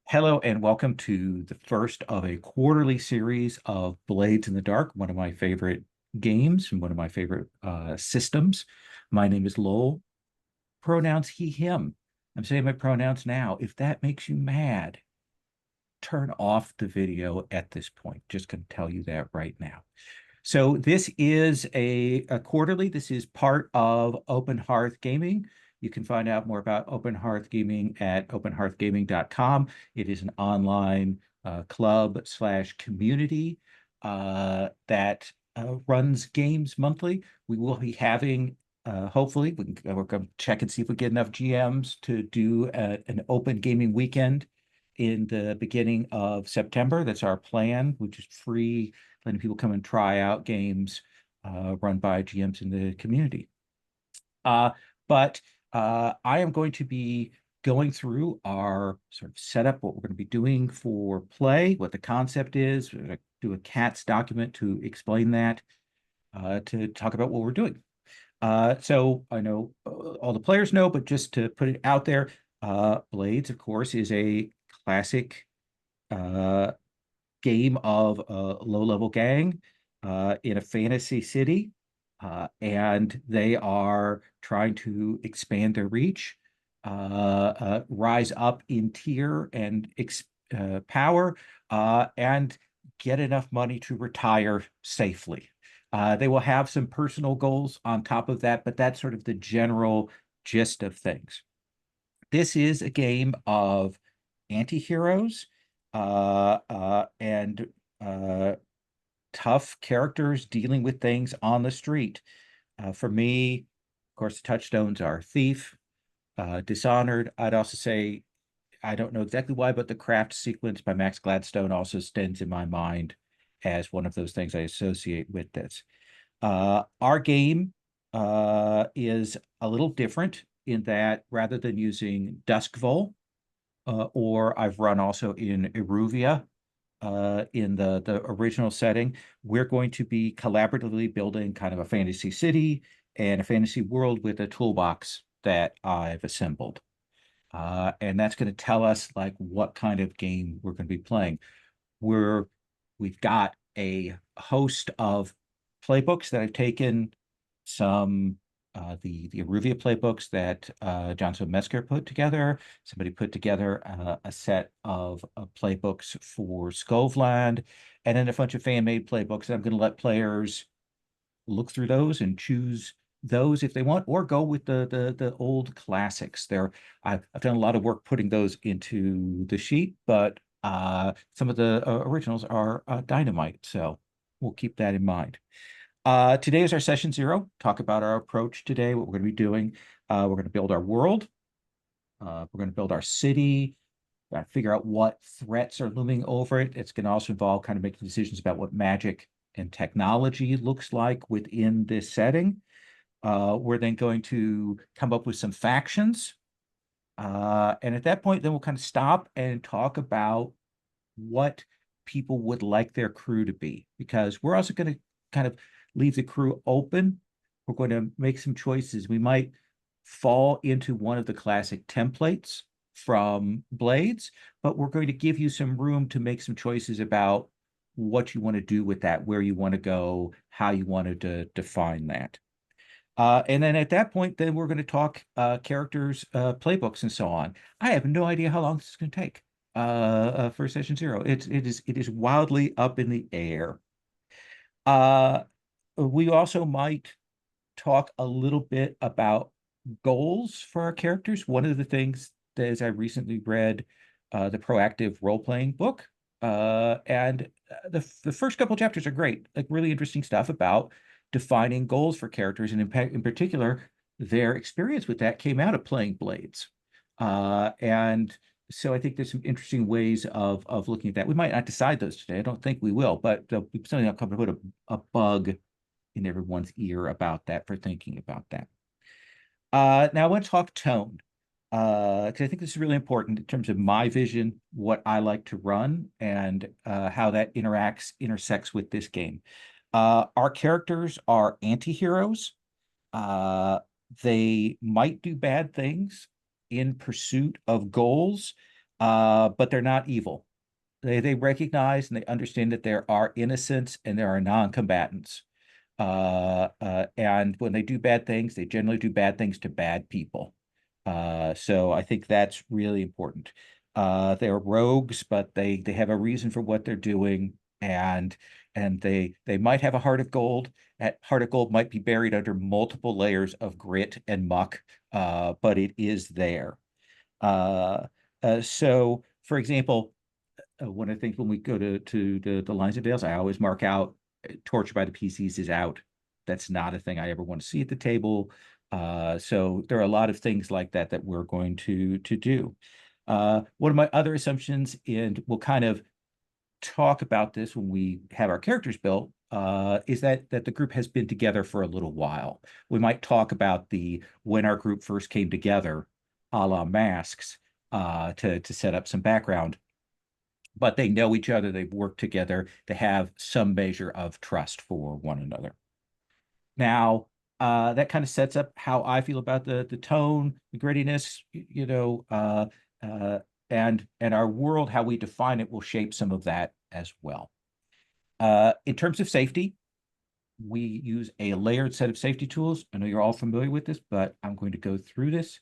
Hello and welcome to the first of a quarterly series of Blades in the Dark, one of my favorite games and one of my favorite systems. My name is Lowell. Pronouns he, him. I'm saying my pronouns now. If that makes you mad, turn off the video at this point. Just going to tell you that right now. So this is a quarterly. This is part of Open Hearth Gaming. You can find out more about Open Hearth Gaming at openhearthgaming.com. It is an online club/community that runs games monthly. We will be having, hopefully, we're going to check and see if we get enough GMs to do an open gaming weekend in the beginning of September. That's our plan, which is free, letting people come and try out games run by GMs in the community. But I am going to be going through our sort of setup, what we're going to be doing for play, what the concept is. We're going to do a CATS document to explain that, to talk about what we're doing. So I know all the players know, but just to put it out there, Blades, of course, is a classic game of a low-level gang in a fantasy city, and they are trying to expand their reach, rise up in tier and power, and get enough money to retire safely. They will have some personal goals on top of that, but that's sort of the general gist of things. This is a game of anti-heroes and tough characters dealing with things on the street. For me, of course, the touchstones are Thief, Dishonored. I'd also say, I don't know exactly why, but the Craft sequence by Max Gladstone also stands in my mind as one of those things I associate with this. Our game is a little different in that rather than using Duskvol, or I've run also in Eruvia in the original setting, we're going to be collaboratively building kind of a fantasy city and a fantasy world with a toolbox that I've assembled. And that's going to tell us like what kind of game we're going to be playing. We've got a host of playbooks that I've taken, some the Eruvia playbooks that Johnson Metzger put together. Somebody put together a set of playbooks for Skovland, and then a bunch of fan-made playbooks. And I'm going to let players look through those and choose those if they want, or go with the old classics. I've done a lot of work putting those into the sheet, but some of the originals are dynamite, so we'll keep that in mind. Today is our session 0. Talk about our approach today, what we're going to be doing. We're going to build our world. We're going to build our city, figure out what threats are looming over it. It's going to also involve kind of making decisions about what magic and technology looks like within this setting. We're then going to come up with some factions. And at that point, then we'll kind of stop and talk about what people would like their crew to be, because we're also going to kind of leave the crew open. We're going to make some choices. We might fall into one of the classic templates from Blades, but we're going to give you some room to make some choices about what you want to do with that, where you want to go, how you want to define that. And then at that point, then we're going to talk characters, playbooks, and so on. I have no idea how long this is going to take for session 0. It is wildly up in the air. We also might talk a little bit about goals for our characters. One of the things that is I recently read the Proactive Role-Playing book, and the first couple chapters are great, like really interesting stuff about defining goals for characters, and in particular, their experience with that came out of playing Blades. And so I think there's some interesting ways of looking at that. We might not decide those today. I don't think we will, but something I'll come to put a bug in everyone's ear about that for thinking about that. Now I want to talk tone, because I think this is really important in terms of my vision, what I like to run, and how that intersects with this game. Our characters are anti-heroes. They might do bad things in pursuit of goals, but they're not evil. They recognize and they understand that there are innocents and there are non-combatants. And when they do bad things, they generally do bad things to bad people. So I think that's really important. They're rogues, but they have a reason for what they're doing, and they might have a heart of gold. That heart of gold might be buried under multiple layers of grit and muck, but it is there. Uh, so, for example, one of the things when we go to the lines of Dales, I always mark out torture by the PCs is out. That's not a thing I ever want to see at the table. So there are a lot of things like that that we're going to do. One of my other assumptions, and we'll kind of talk about this when we have our characters built, is that the group has been together for a little while. We might talk about the when our group first came together, a la Masks, to set up some background, but they know each other, they've worked together, they have some measure of trust for one another. Now, that kind of sets up how I feel about the tone, the grittiness, uh, and our world, how we define it will shape some of that as well. In terms of safety, we use a layered set of safety tools. I know you're all familiar with this, but I'm going to go through this.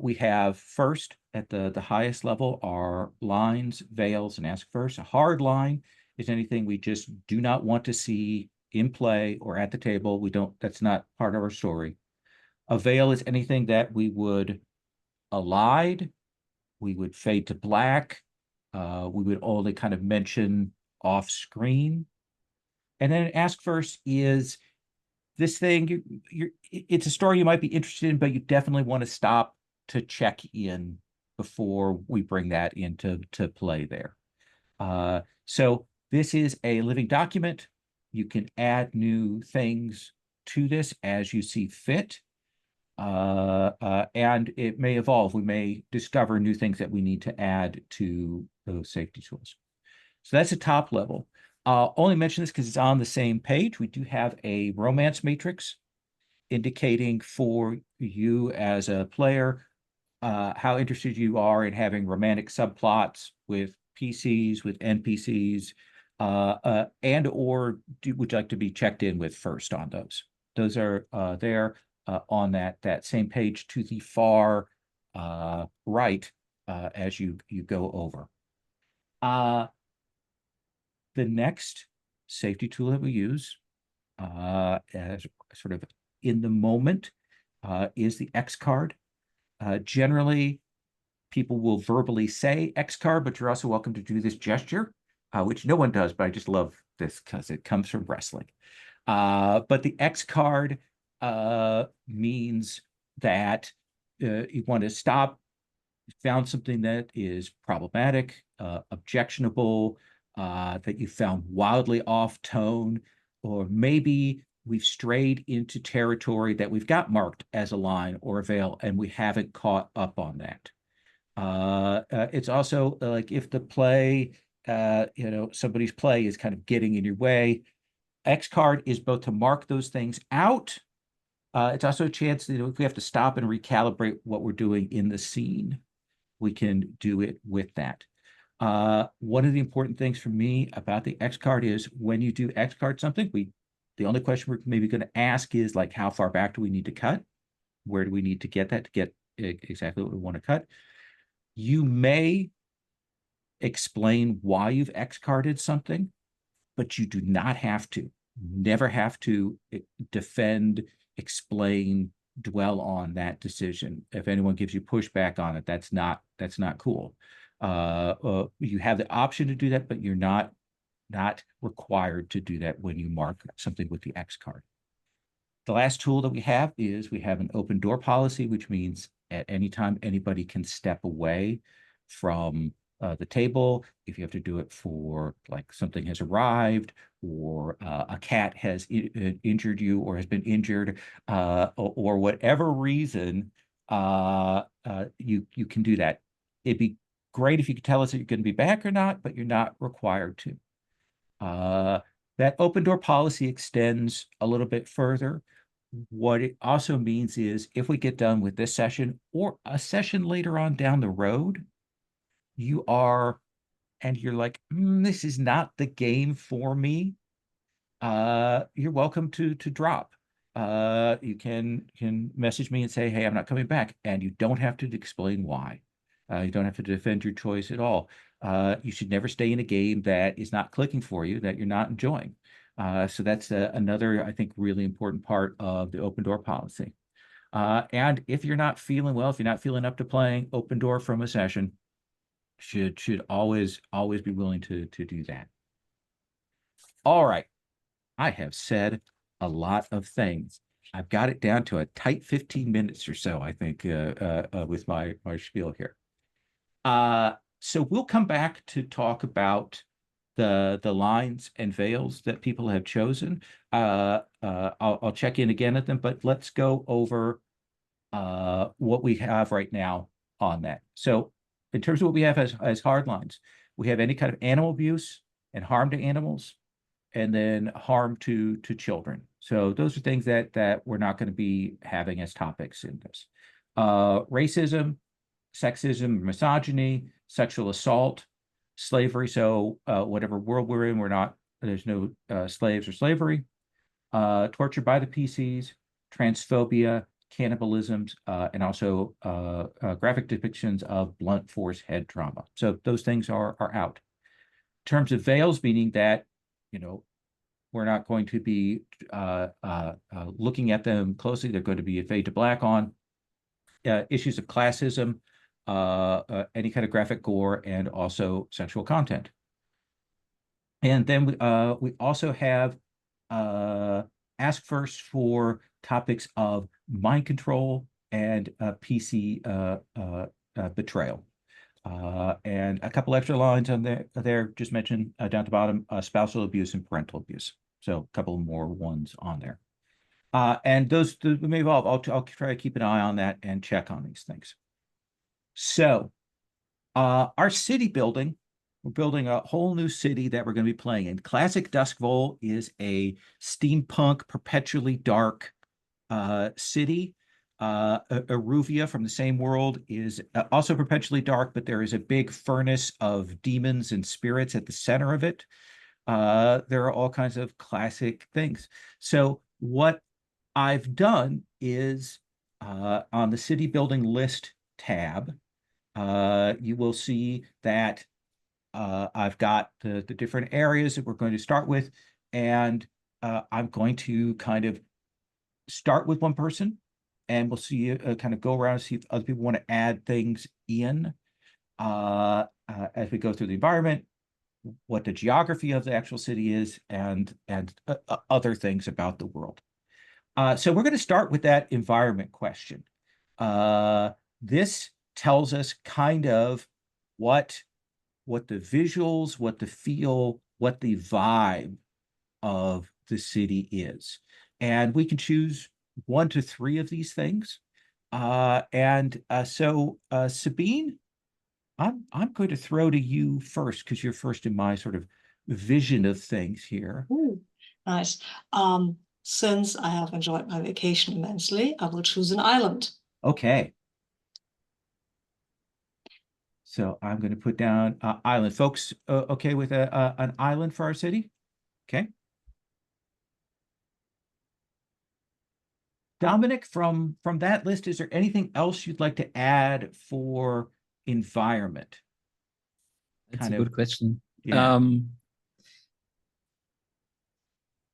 We have first at the highest level are lines, veils, and ask first. A hard line is anything we just do not want to see in play or at the table. We don't, that's not part of our story. A veil is anything that we would elide, we would fade to black, we would only kind of mention off screen. And then ask first is this thing, it's a story you might be interested in, but you definitely want to stop to check in before we bring that into play there. So this is a living document. You can add new things to this as you see fit. And it may evolve. We may discover new things that we need to add to those safety tools. So that's the top level. Only mention this because it's on the same page. We do have a romance matrix indicating for you as a player how interested you are in having romantic subplots with PCs, with NPCs, and or would you like to be checked in with first on those? Those are there on that same page to the far right as you go over. The next safety tool that we use as sort of in the moment is the X card. Generally, people will verbally say X card, but you're also welcome to do this gesture, which no one does, but I just love this because it comes from wrestling. But the X card means that you want to stop, found something that is problematic, objectionable, that you found wildly off tone, or maybe we've strayed into territory that we've got marked as a line or a veil and we haven't caught up on that. It's also like if the play, somebody's play is kind of getting in your way. X card is both to mark those things out. It's also a chance, if we have to stop and recalibrate what we're doing in the scene, we can do it with that. One of the important things for me about the X card is when you do X card something, the only question we're maybe going to ask is like, how far back do we need to cut? Where do we need to get that to get exactly what we want to cut? You may explain why you've X carded something, but you do not have to. Never have to defend, explain, dwell on that decision. If anyone gives you pushback on it, that's not cool. You have the option to do that, but you're not required to do that when you mark something with the X card. The last tool that we have is we have an open door policy, which means at any time anybody can step away from the table. If you have to do it for like something has arrived or a cat has injured you or has been injured or whatever reason, you can do that. It'd be great if you could tell us that you're going to be back or not, but you're not required to. That open door policy extends a little bit further. What it also means is if we get done with this session or a session later on down the road, you are, and you're like, this is not the game for me, you're welcome to drop. You can message me and say, hey, I'm not coming back, and you don't have to explain why. You don't have to defend your choice at all. You should never stay in a game that is not clicking for you, that you're not enjoying. So that's another, I think, really important part of the open door policy. And if you're not feeling well, if you're not feeling up to playing, open door from a session, should always be willing to do that. All right. I have said a lot of things. I've got it down to a tight 15 minutes or so, I think, with my spiel here. So we'll come back to talk about the lines and veils that people have chosen. I'll check in again at them, but let's go over what we have right now on that. So in terms of what we have as hard lines, we have any kind of animal abuse and harm to animals, and then harm to children. So those are things that we're not going to be having as topics in this. Racism, sexism, misogyny, sexual assault, slavery. So whatever world we're in, there's no slaves or slavery. Torture by the PCs, transphobia, cannibalism, and also graphic depictions of blunt force head trauma. So those things are out. In terms of veils, meaning that, we're not going to be looking at them closely. They're going to be a fade to black on. Issues of classism, any kind of graphic gore, and also sexual content. And then we also have ask first for topics of mind control and PC betrayal. And a couple extra lines on there just mentioned down to bottom, spousal abuse and parental abuse. So a couple more ones on there. And those may evolve. I'll try to keep an eye on that and check on these things. So our city building, we're building a whole new city that we're going to be playing in. Classic Duskville is a steampunk, perpetually dark city. Aruvia from the same world is also perpetually dark, but there is a big furnace of demons and spirits at the center of it. There are all kinds of classic things. So what I've done is on the city building list tab, you will see that I've got the different areas that we're going to start with, and I'm going to kind of start with one person, and we'll see kind of go around and see if other people want to add things in as we go through the environment, what the geography of the actual city is, and other things about the world. So we're going to start with that environment question. This tells us kind of what the visuals, what the feel, what the vibe of the city is. And we can choose 1 to 3 of these things. So Sabine, I'm going to throw to you first because you're first in my sort of vision of things here. Ooh, nice. Since I have enjoyed my vacation immensely, I will choose an island. Okay. So I'm going to put down island. Folks, okay with an island for our city? Okay. Dominic, from that list, is there anything else you'd like to add for environment? That's a good question. Yeah.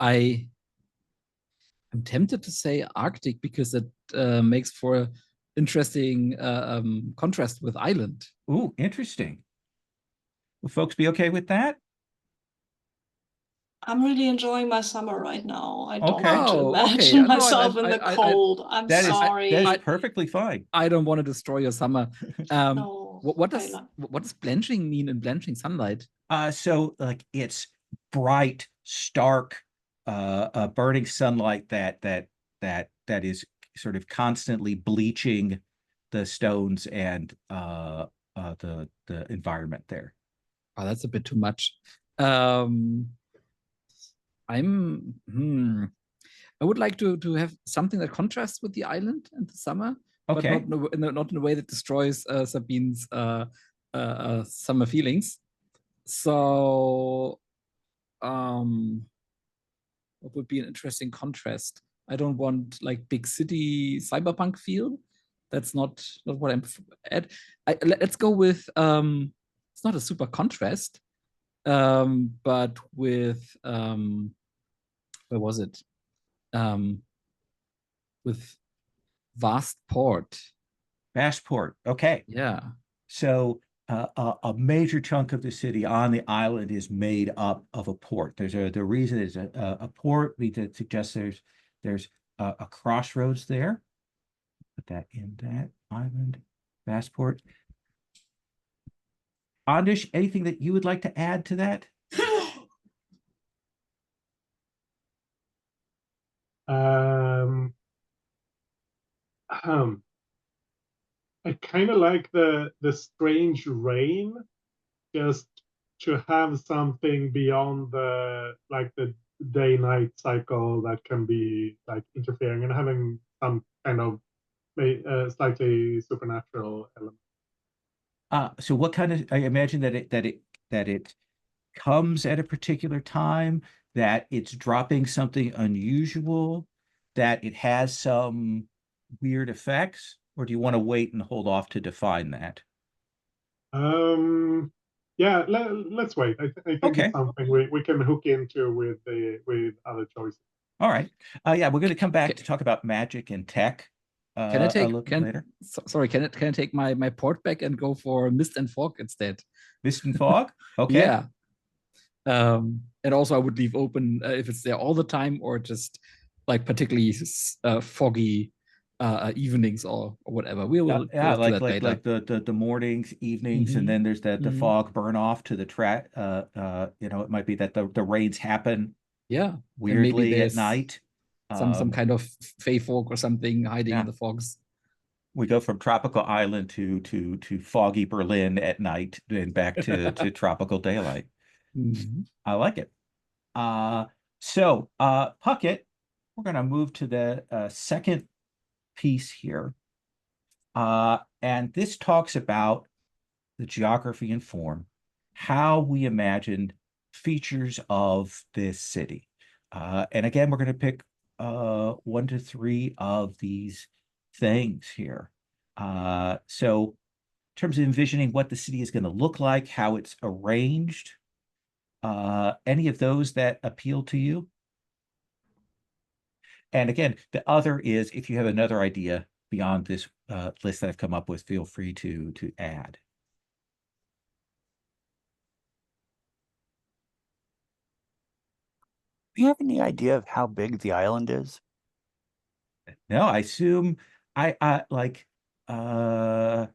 I'm tempted to say Arctic because it makes for an interesting contrast with island. Ooh, interesting. Will folks be okay with that? I'm really enjoying my summer right now. I don't Okay. want to Oh, okay. imagine No, myself in the cold. I'm sorry. That is perfectly fine. I don't want to destroy your summer. No, what does blanching mean in blanching sunlight? So like it's bright, stark, burning sunlight that is sort of constantly bleaching the stones and the environment there. Oh, that's a bit too much. I would like to have something that contrasts with the island in the summer, okay, but not in a way that destroys Sabine's summer feelings. So, what would be an interesting contrast? I don't want like big city cyberpunk feel. That's not what I'm at. Let's go with it's not a super contrast, but with where was it? With vast port. Vastport. Okay. Yeah. So a major chunk of the city on the island is made up of a port. The reason is a port that suggests there's a crossroads there. Put that in that island, Vastport. Andish, anything that you would like to add to that? I kind of like the strange rain, just to have something beyond the day-night cycle that can be like interfering and having some kind of slightly supernatural element. So what kind of, I imagine that it comes at a particular time, that it's dropping something unusual, that it has some weird effects, or do you want to wait and hold off to define that? Yeah, let's wait. I think Okay. it's something we can hook into with other choices. All right. Yeah, we're going to come back to talk about magic and tech Can I a take little bit later. sorry, can I take my port back and go for mist and fog instead? Mist and fog? Okay. Yeah. And also I would leave open if it's there all the time or just like particularly foggy evenings or whatever. We'll Yeah, do that later. like the mornings, evenings, and then there's the fog burn off to the track. You know, it might be that the rains happen Yeah. weirdly maybe at night. Some kind of fey folk or something hiding in the fogs. We go from tropical island to foggy Berlin at night and back to tropical daylight. I like it. So Puckett, we're gonna move to the second piece here. And this talks about the geography and form, how we imagined features of this city. And again, we're going to pick 1 to 3 of these things here. So in terms of envisioning what the city is going to look like, how it's arranged, any of those that appeal to you? And again, the other is if you have another idea beyond this list that I've come up with, feel free to add. Do you have any idea of how big the island is? No, I assume I like it,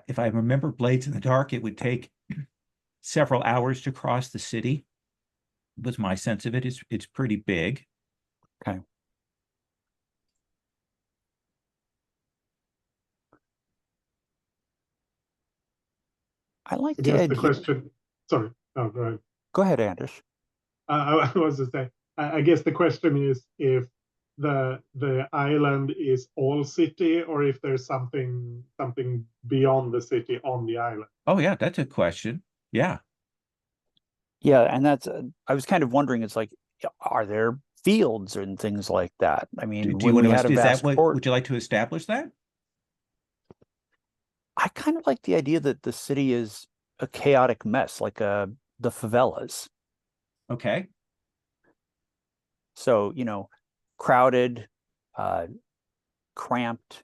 if I remember Blades in the Dark, it would take several hours to cross the city. Was my sense of it. It's pretty big. Okay. I like I the guess idea. the question. Sorry. Oh, go ahead. Go ahead, Anders. I was to say. I guess the question is if the island is all city or if there's something beyond the city on the island. Oh yeah, that's a question. Yeah. Yeah, and that's I was kind of wondering. It's like, are there fields and things like that? I mean, Do you when want we to? had a Is that vast what? port, Would you like to establish that? I kind of like the idea that the city is a chaotic mess, like the favelas. Okay. So, crowded, cramped,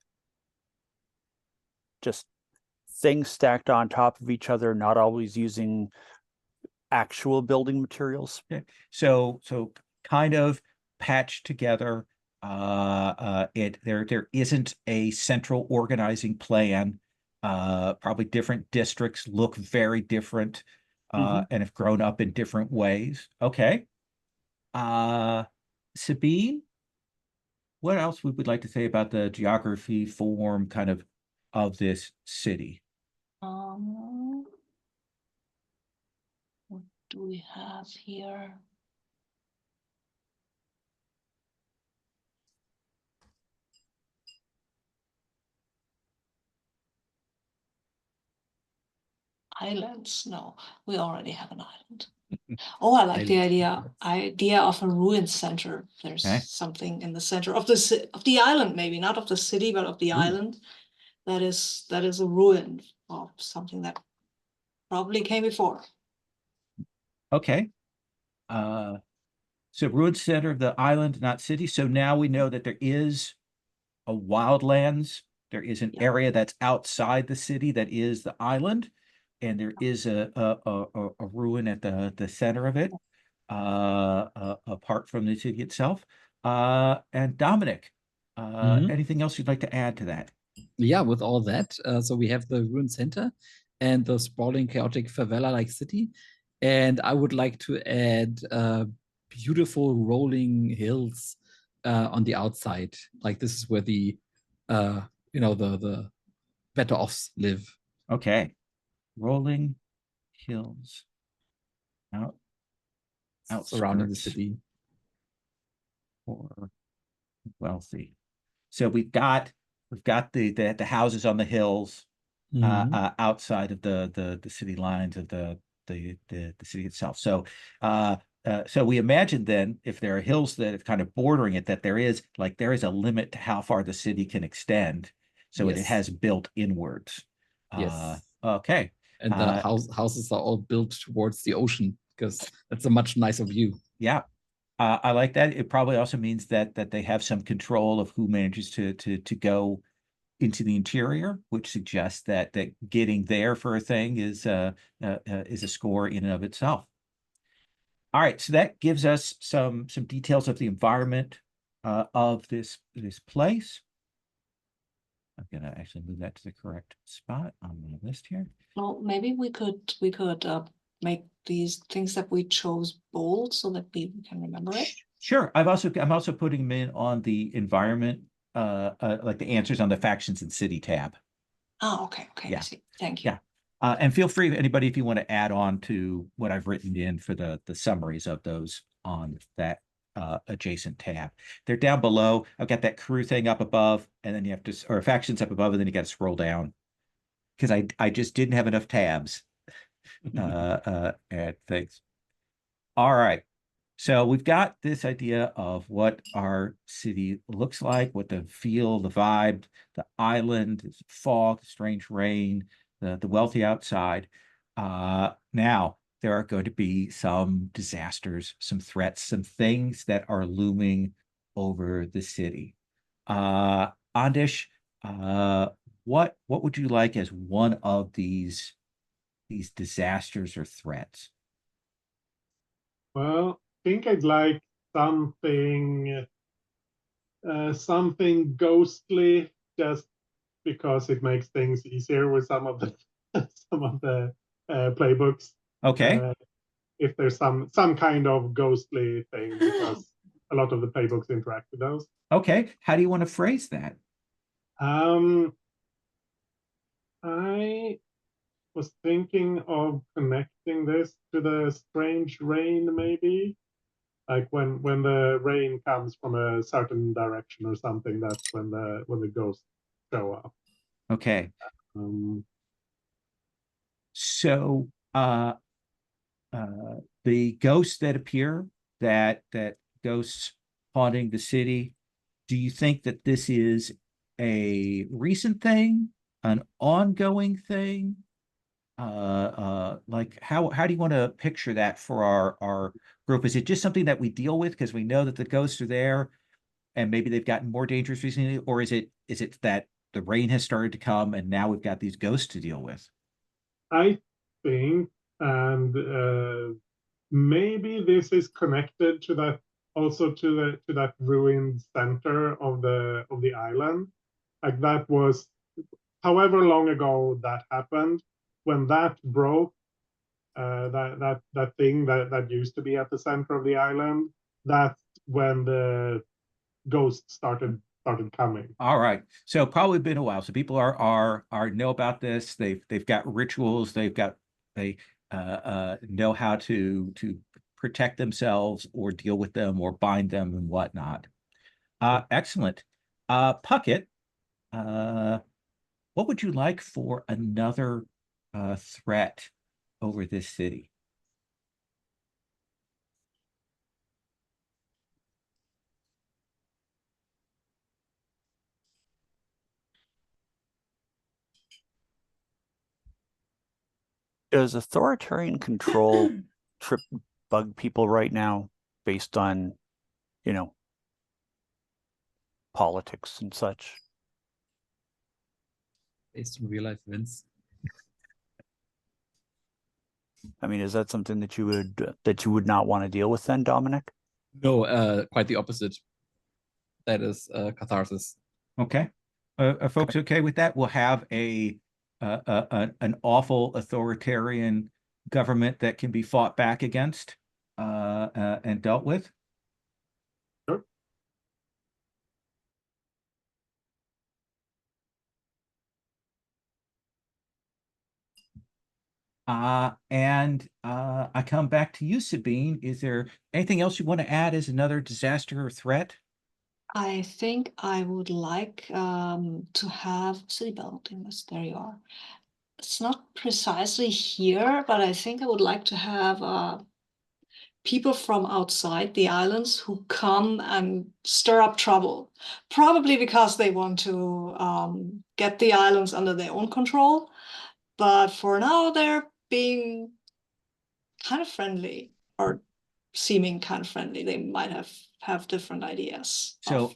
just things stacked on top of each other, not always using actual building materials. Okay. So kind of patched together. There isn't a central organizing plan. Probably different districts look very different and have grown up in different ways. Okay. Sabine, what else would we like to say about the geography form kind of this city? What do we have here? islands. No, we already have an island. Oh, I like the idea of a ruin center. There's Okay. something in the center of the island, maybe not of the city, but of the Ooh. island. That is a ruin of something that probably came before. Okay. So ruined center of the island, not city. So now we know that there is a wildlands. There is an Yeah. area that's outside the city that is the island, and there is a ruin at the center of it, apart from the city itself. And Dominic, Mhm. anything else you'd like to add to that? Yeah, with all that, so we have the ruined center and the sprawling, chaotic favela-like city, and I would like to add beautiful rolling hills on the outside. Like this is where the the better offs live. Okay, rolling hills out Surrounding the outskirts city. for wealthy. So we've got the houses on the hills Mhm. outside of the city lines of the city itself. So so we imagine then if there are hills that are kind of bordering it, that there is a limit to how far the city can extend. So it Yes. has built inwards. Yes. Okay. And the houses are all built towards the ocean because that's a much nicer view. Yeah. I like that. It probably also means that they have some control of who manages to go into the interior, which suggests that getting there for a thing is a score in and of itself. All right, so that gives us some details of the environment of this place. I'm gonna actually move that to the correct spot on my list here. Well, maybe we could make these things that we chose bold so that people can remember it. Sure. I'm also putting them in on the environment, like the answers on the factions and city tab. Oh, okay, I Yeah. see. Thank you. Yeah. And feel free, anybody, if you want to add on to what I've written in for the summaries of those on that adjacent tab. They're down below. I've got that crew thing up above, and then you have to, or factions up above, and then you got to scroll down because I just didn't have enough tabs at things. All right. So we've got this idea of what our city looks like, what the feel, the vibe, the island, fog, strange rain, the wealthy outside. Now there are going to be some disasters, some threats, some things that are looming over the city. Andish, what would you like as one of these disasters or threats? Well, I think I'd like something something ghostly, just because it makes things easier with some of the some of the playbooks. Okay. If there's some kind of ghostly thing, because a lot of the playbooks interact with those. Okay. How do you want to phrase that? I was thinking of connecting this to the strange rain, maybe. Like when the rain comes from a certain direction or something, that's when the ghosts show up. Okay. Um, So the ghosts that appear, that ghosts haunting the city, do you think that this is a recent thing, an ongoing thing? Like how do you want to picture that for our group? Is it just something that we deal with because we know that the ghosts are there and maybe they've gotten more dangerous recently, or is it that the rain has started to come and now we've got these ghosts to deal with? I think, and maybe this is connected to that, also to that ruined center of the island. Like that was however long ago that happened. When that broke, that thing that used to be at the center of the island, that's when the ghosts started coming. All right. So probably been a while. So people are know about this. They've got rituals. They know how to protect themselves or deal with them or bind them and whatnot. Excellent. Puckett, what would you like for another threat over this city. Does authoritarian control trip bug people right now based on, you know, politics and such? Based on real life events. I mean, is that something that you would not want to deal with then, Dominic? No, quite the opposite. That is catharsis. Okay. Are folks okay with that? We'll have an awful authoritarian government that can be fought back against and dealt with. Sure. I come back to you, Sabine. Is there anything else you want to add as another disaster or threat? I think I would like to have city buildings. There you are. It's not precisely here, but I think I would like to have people from outside the islands who come and stir up trouble, probably because they want to get the islands under their own control. But for now, they're being kind of friendly, or seeming kind of friendly. They might have different ideas. So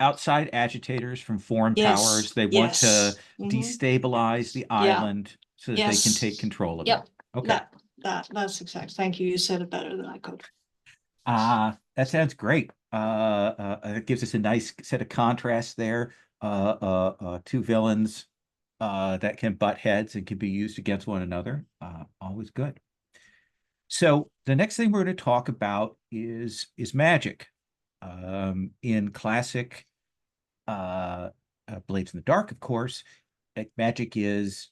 outside agitators from foreign Yes, powers, they want yes. to Mhm. destabilize the island so that they can Yes. take control of Yep. it. Okay. That's exact. Thank you. You said it better than I could. That sounds great. It gives us a nice set of contrasts there. Two villains that can butt heads and can be used against one another. Always good. So the next thing we're going to talk about is magic. In classic Blades in the Dark, of course, magic is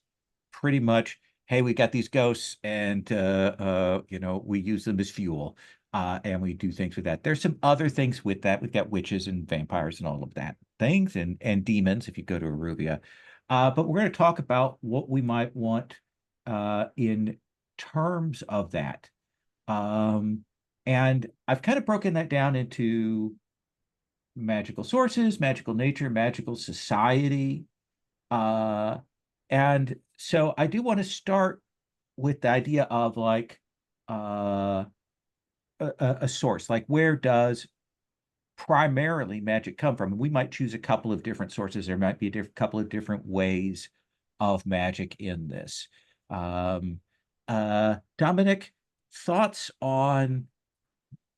pretty much, hey, we got these ghosts and we use them as fuel. And we do things with that. There's some other things with that. We've got witches and vampires and all of that things, and demons if you go to Aruvia. But we're going to talk about what we might want in terms of that. And I've kind of broken that down into magical sources, magical nature, magical society. And so I do want to start with the idea of like a source, like where does primarily magic come from? And we might choose a couple of different sources. There might be a couple of different ways of magic in this. Dominic, thoughts on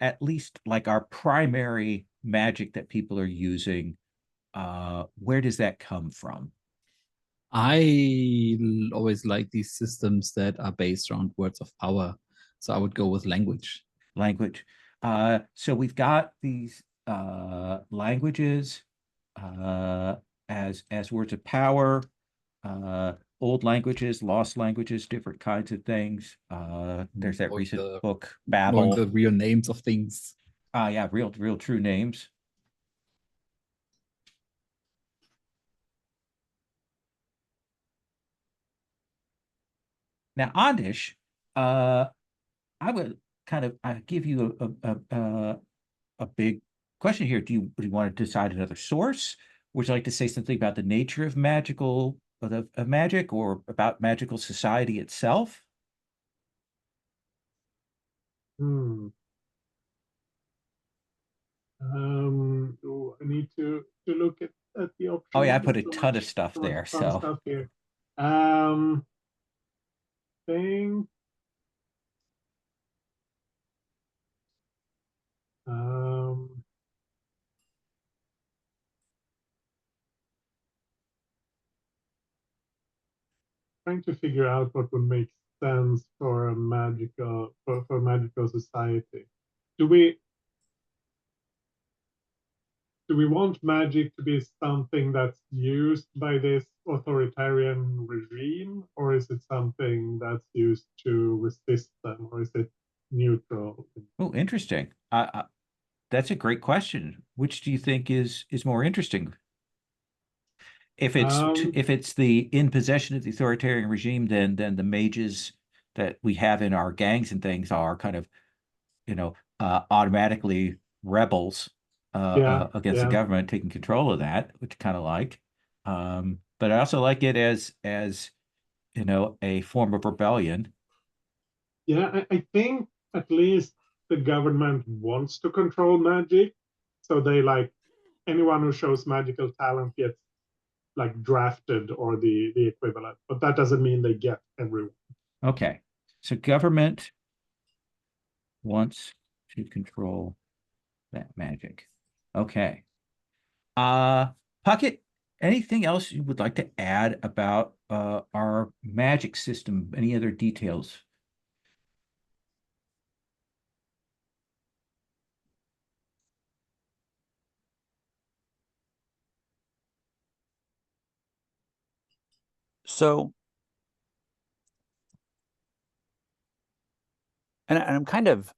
at least like our primary magic that people are using? Where does that come from? Always like these systems that are based around words of power. So I would go with language. Language. So we've got these languages as words of power, old languages, lost languages, different kinds of things. There's that recent book, Babel. Knowing the real names of things. Yeah, real true names. Now, Andish, I would kind of give you a big question here. Do you want to decide another source? Would you like to say something about the nature of of magic, or about magical society itself? I need to look at the options. Oh yeah, I put a ton of stuff there. So stuff here. Think. Trying to figure out what would make sense for a magical for magical society. Do we want magic to be something that's used by this authoritarian regime, or is it something that's used to resist them, or is it neutral? oh, interesting. That's a great question. Which do you think is more interesting? if it's the in possession of the authoritarian regime, then the mages that we have in our gangs and things are kind of, automatically rebels against the government taking control of that, which I kind of like. But I also like it as a form of rebellion. Yeah, I think at least the government wants to control magic, so they like anyone who shows magical talent gets like drafted or the equivalent, but that doesn't mean they get everyone. Okay, so government wants to control that magic. Okay. Puckett, anything else you would like to add about our magic system? Any other details? So, and I'm kind of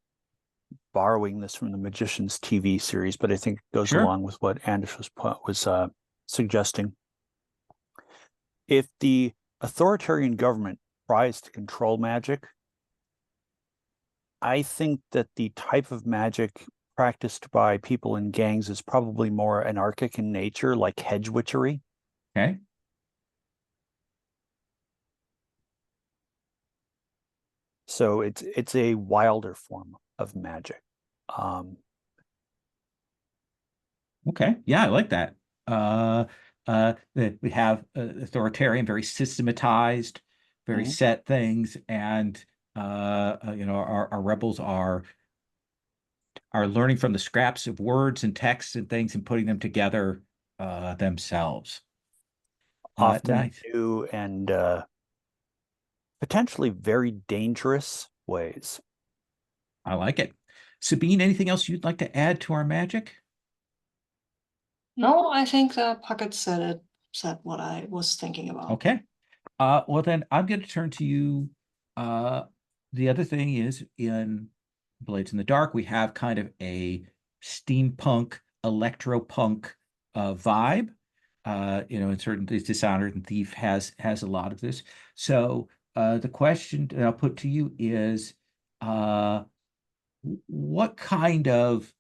borrowing this from the Magician's TV series, but I think it goes Sure. along with what Anders was suggesting. If the authoritarian government tries to control magic, I think that the type of magic practiced by people in gangs is probably more anarchic in nature, like hedge witchery. Okay. So it's a wilder form of magic. Okay. Yeah, I like that. We have authoritarian, very systematized, very set things, and our rebels are learning from the scraps of words and texts and things and putting them together themselves. Often Nice. new and potentially very dangerous ways. I like it. Sabine, anything else you'd like to add to our magic? No, I think the Puckett said what I was thinking about. Okay. Well, then I'm going to turn to you. The other thing is in Blades in the Dark, we have kind of a steampunk, electropunk vibe. In certain Dishonored and Thief has a lot of this. So the question that I'll put to you is, what kind of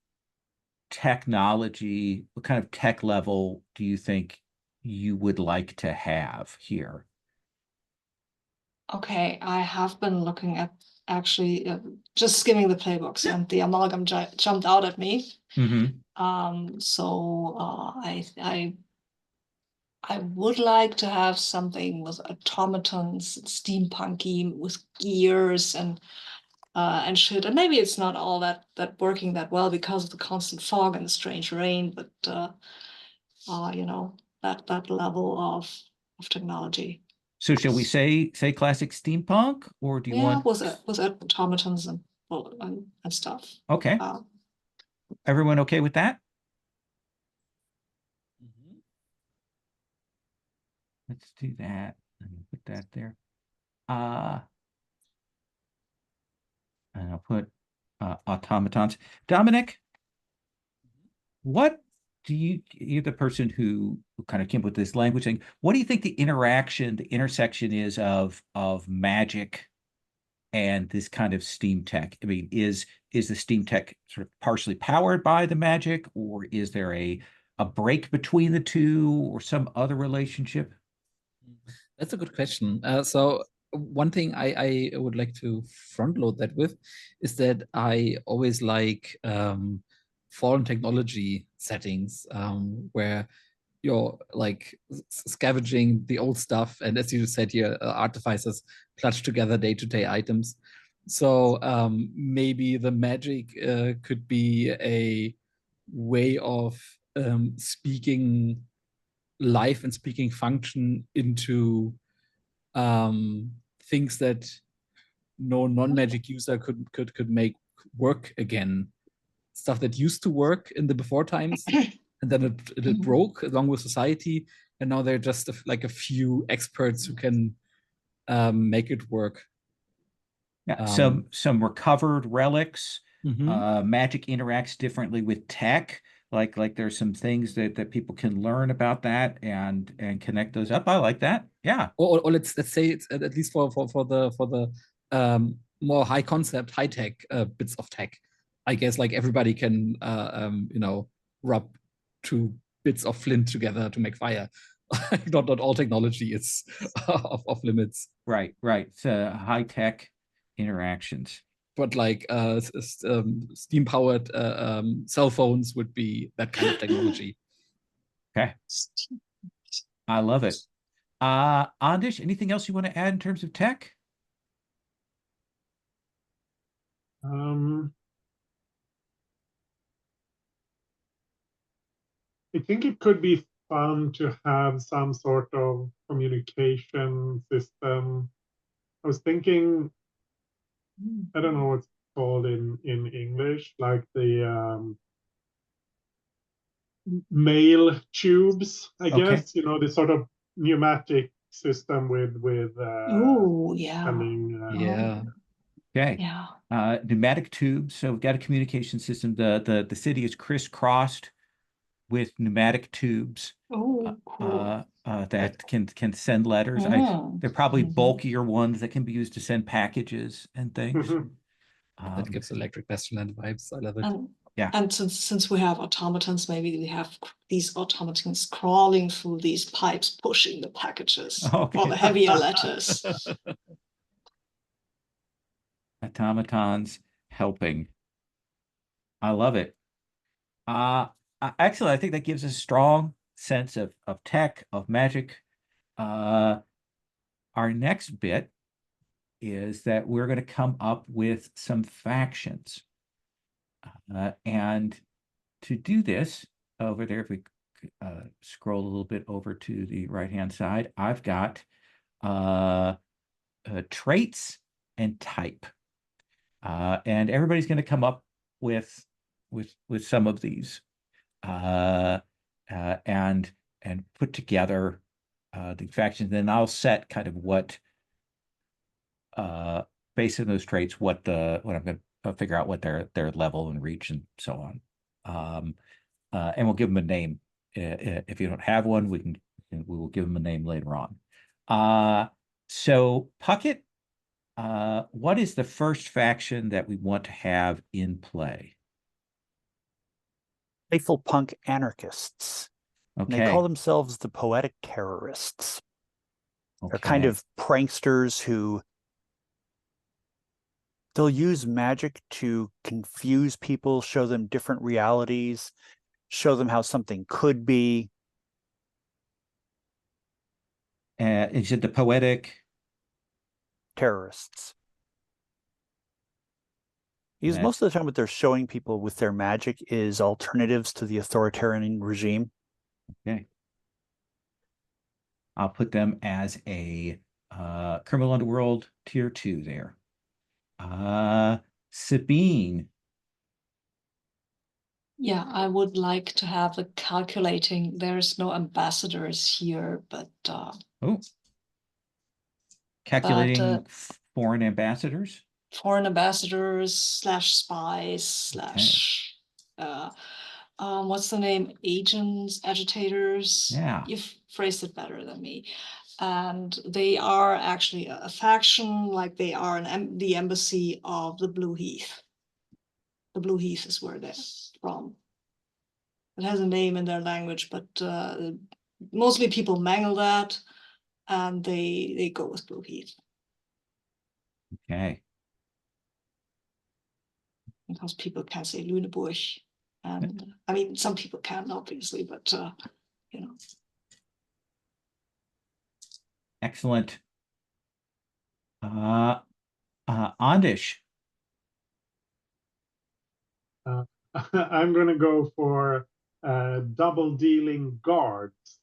technology, what kind of tech level do you think you would like to have here? Okay, I have been looking at actually just skimming the playbooks, and the amalgam jumped out at me. So I would like to have something with automatons, steampunky, with gears and shit. And maybe it's not all that working that well because of the constant fog and the strange rain, but that level of technology. So shall we say classic steampunk, or do you want? with automatons and stuff. Okay. Everyone okay with that? Let's do that. Let me put that there. And I'll put automatons. Dominic, what do you're the person who kind of came up with this language thing. What do you think the intersection is of magic and this kind of steam tech? I mean, is the steam tech sort of partially powered by the magic, or is there a break between the two, or some other relationship? That's a good question. So one thing I would like to front load that with is that I always like fallen technology settings where you're like scavenging the old stuff, and as you said here, artificers clutch together day-to-day items. So maybe the magic could be a way of speaking life and speaking function into things that no non-magic user could make work again. Stuff that used to work in the before times, and then it broke along with society, and now they're just like a few experts who can make it work. Yeah, some recovered relics. Magic interacts differently with tech. like there's some things that people can learn about that and connect those up. I like that. Yeah. Or let's say it's at least for the more high concept, high tech bits of tech. I guess like everybody can you know, rub two bits of flint together to make fire. Not all technology is off limits. Right. High tech interactions. But like steam powered cell phones would be that kind of technology. Okay. I love it. Andish, anything else you want to add in terms of tech? I think it could be fun to have some sort of communication system. I was thinking, I don't know what's called in English, like the mail tubes, I guess, you know, the sort of pneumatic system with Oh, yeah. sending, Yeah. Okay. Yeah. Pneumatic tubes. So we've got a communication system. The city is crisscrossed with pneumatic tubes Oh, cool. that can send letters. They're probably bulkier ones that can be used to send packages and things. That gives electric Bastionland vibes. I love it. Yeah. And since we have automatons, maybe we have these automatons crawling through these pipes, pushing the packages Okay. for the heavier letters. Automatons helping. I love it. Excellent. I think that gives us a strong sense of tech, of magic. Our next bit is that we're going to come up with some factions. And to do this, over there, if we scroll a little bit over to the right-hand side, I've got traits and type. And everybody's going to come up with some of these and put together the factions. Then I'll set kind of what based on those traits, what I'm going to figure out what their level and reach and so on. And we'll give them a name. If you don't have one, we will give them a name later on. So Puckett, what is the first faction that we want to have in play? Playful punk anarchists. Okay. And they call themselves the poetic terrorists. Okay. They're kind of pranksters who they'll use magic to confuse people, show them different realities, show them how something could be. Is it the poetic terrorists? Because most of the time what they're showing people with their magic is alternatives to the authoritarian regime. Okay. I'll put them as a criminal underworld tier 2 there. Sabine. Yeah, I would like to have a calculating. There's no ambassadors here, but calculating foreign ambassadors. Foreign ambassadors / spies / what's the name? Agents, agitators. Yeah. You've phrased it better than me. And they are actually a faction, like they are the embassy of the Blue Heath. The Blue Heath is where they're from. It has a name in their language, but mostly people mangle that, and they go with Blue Heath. Okay. Because people can't say Lüneburg, and I mean some people can obviously, but you know. Excellent. Andish. I'm going to go for double dealing guards.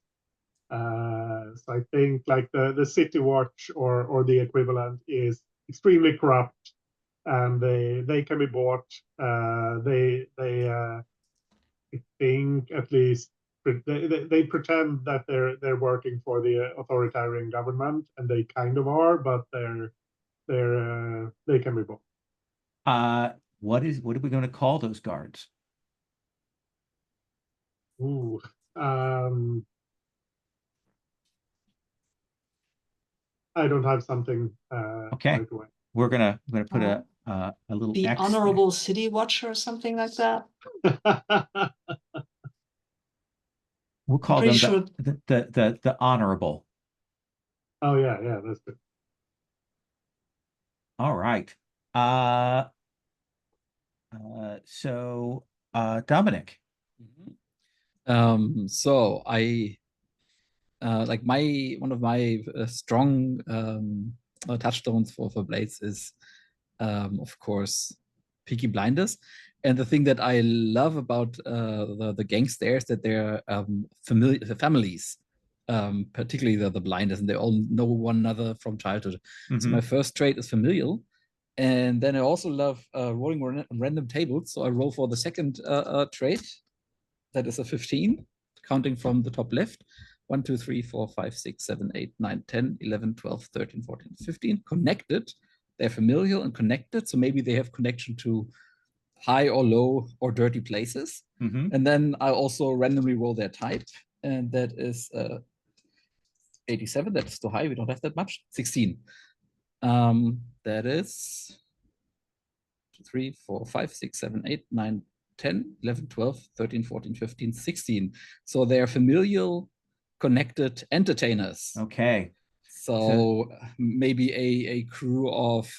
So I think like the City Watch or the equivalent is extremely corrupt, and they can be bought. I think at least they pretend that they're working for the authoritarian government, and they kind of are, but they can be bought. What are we going to call those guards? Ooh. I don't have something Okay. right away. We're gonna put Oh. a little The X there. Honorable City Watcher or something like that. We'll call pretty them sure. the honorable. Oh yeah, that's good. All right. So Dominic. So I like one of my strong touchstones for Blades is of course Peaky Blinders. And the thing that I love about the gangsters is that they're families, particularly the blinders, and they all know one another from childhood. So my first trait is familial. And then I also love rolling random tables. So I roll for the second trait. That is a 15, counting from the top left. 1, 2, 3, 4, 5, 6, 7, 8, 9, 10, 11, 12, 13, 14, 15. Connected. They're familial and connected. So maybe they have connection to high or low or dirty places. And then I also randomly roll their type. And that is 87. That's too high. We don't have that much. 16. That is 3, 4, 5, 6, 7, 8, 9, 10, 11, 12, 13, 14, 15, 16. So they're familial, connected entertainers. Okay. So maybe a crew of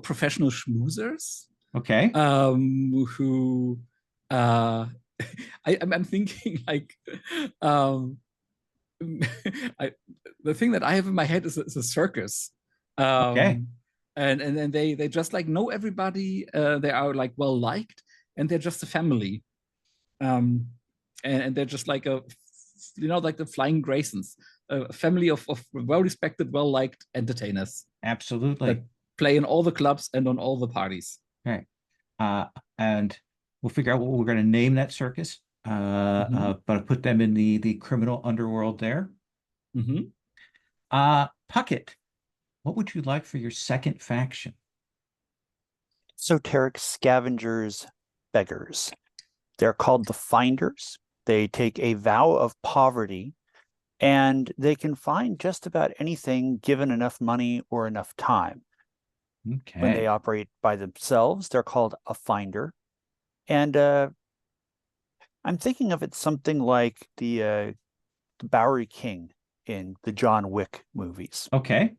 professional schmoozers. Okay. Who I'm thinking like the thing that I have in my head is a circus. Okay. And they just like know everybody. They are like well liked, and they're just a family. And they're just like like the Flying Graysons, a family of well respected, well liked entertainers. Absolutely. That play in all the clubs and on all the parties. Okay. And we'll figure out what we're going to name that circus. But I put them in the criminal underworld there. Puckett, what would you like for your second faction? Esoteric scavengers, beggars. They're called the Finders. They take a vow of poverty, and they can find just about anything given enough money or enough time. Okay. When they operate by themselves, they're called a finder. And I'm thinking of it something like the Bowery King in the John Wick movies. Okay.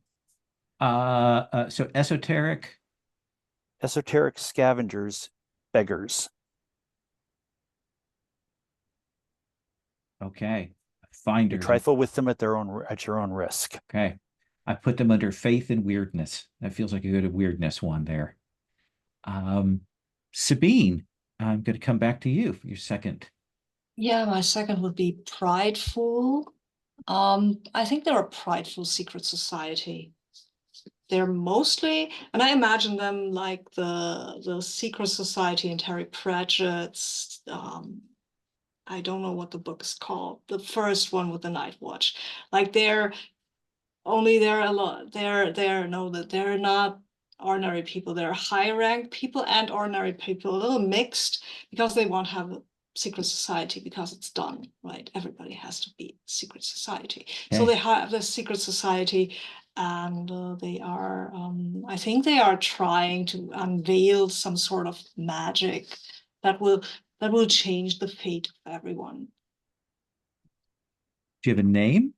So esoteric scavengers, beggars. Okay. You Finders. trifle with them at your own risk. Okay. I put them under faith and weirdness. That feels like a good weirdness one there. Sabine, I'm going to come back to you for your second. Yeah, my second would be prideful. I think they're a prideful secret society. They're mostly, and I imagine them like the secret society in Terry Pratchett's. I don't know what the book is called. The first one with the Night Watch. Like they're a lot. They're not ordinary people. They're high ranked people and ordinary people, a little mixed, because they won't have a secret society because it's done, right? Everybody has to be secret society. Okay. So they have this secret society, and they are, I think they are trying to unveil some sort of magic that will change the fate of everyone. Do you have a name?